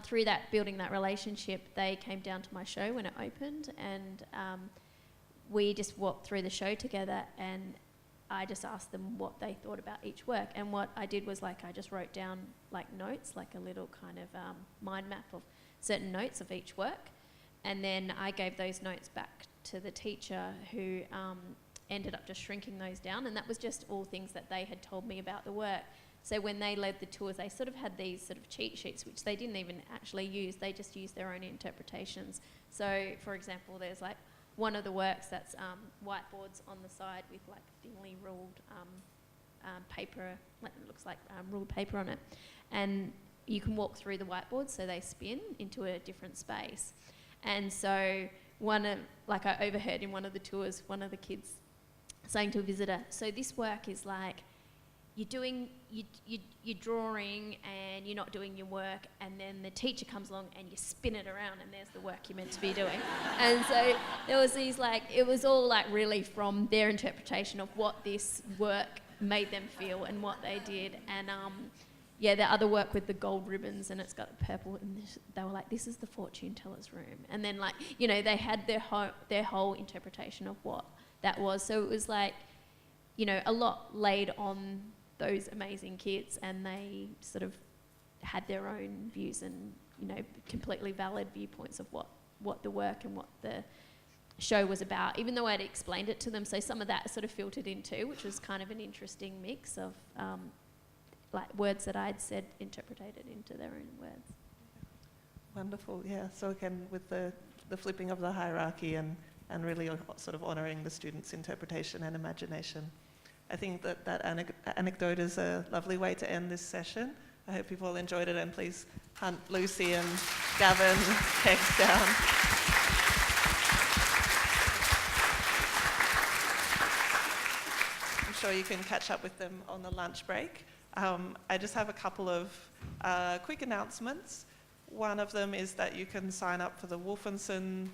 through that, building that relationship, they came down to my show when it opened, and we just walked through the show together, and I just asked them what they thought about each work. And what I did was, like, I just wrote down like notes, like a little kind of mind map of certain notes of each work. And then I gave those notes back to the teacher, who ended up just shrinking those down. And that was just all things that they had told me about the work. So when they led the tours, they sort of had these sort of cheat sheets, which they didn't even actually use. They just used their own interpretations. So, for example, there's like one of the works that's whiteboards on the side with like thinly ruled paper, like, it looks like ruled paper on it. And you can walk through the whiteboards, so they spin into a different space. And so I overheard in one of the tours, one of the kids saying to a visitor, so this work is like, you're drawing and you're not doing your work, and then the teacher comes along and you spin it around and there's the work you're meant to be doing. And so there was these, like, it was all like really from their interpretation of what this work made them feel and what they did. And the other work with the gold ribbons, and it's got the purple, and they were like, this is the fortune teller's room. And then, like, you know, they had their whole interpretation of what that was. So it was like, you know, a lot laid on those amazing kids, and they sort of had their own views and, you know, completely valid viewpoints of what the work and what the show was about, even though I'd explained it to them. So some of that sort of filtered in too, which was kind of an interesting mix of like words that I'd said interpreted into their own words. Wonderful, yeah. So again, with the flipping of the hierarchy and really sort of honouring the students' interpretation and imagination. I think that anecdote is a lovely way to end this session. I hope you've all enjoyed it, and please hunt Lucy and Gavin Kegs down. I'm sure you can catch up with them on the lunch break. I just have a couple of quick announcements. One of them is that you can sign up for the Wolfenson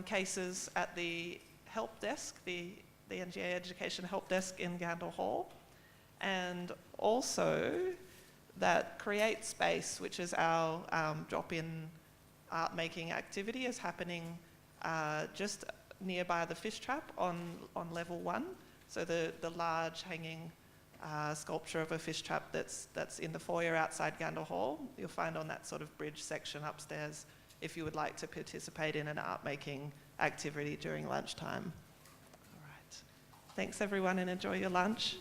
cases at the help desk, the NGA Education Help Desk in Gandel Hall. And also that Create Space, which is our drop-in art making activity, is happening just nearby the fish trap on level 1. So the large hanging sculpture of a fish trap that's in the foyer outside Gandel Hall, you'll find on that sort of bridge section upstairs if you would like to participate in an art making activity during lunchtime. All right. Thanks everyone, and enjoy your lunch.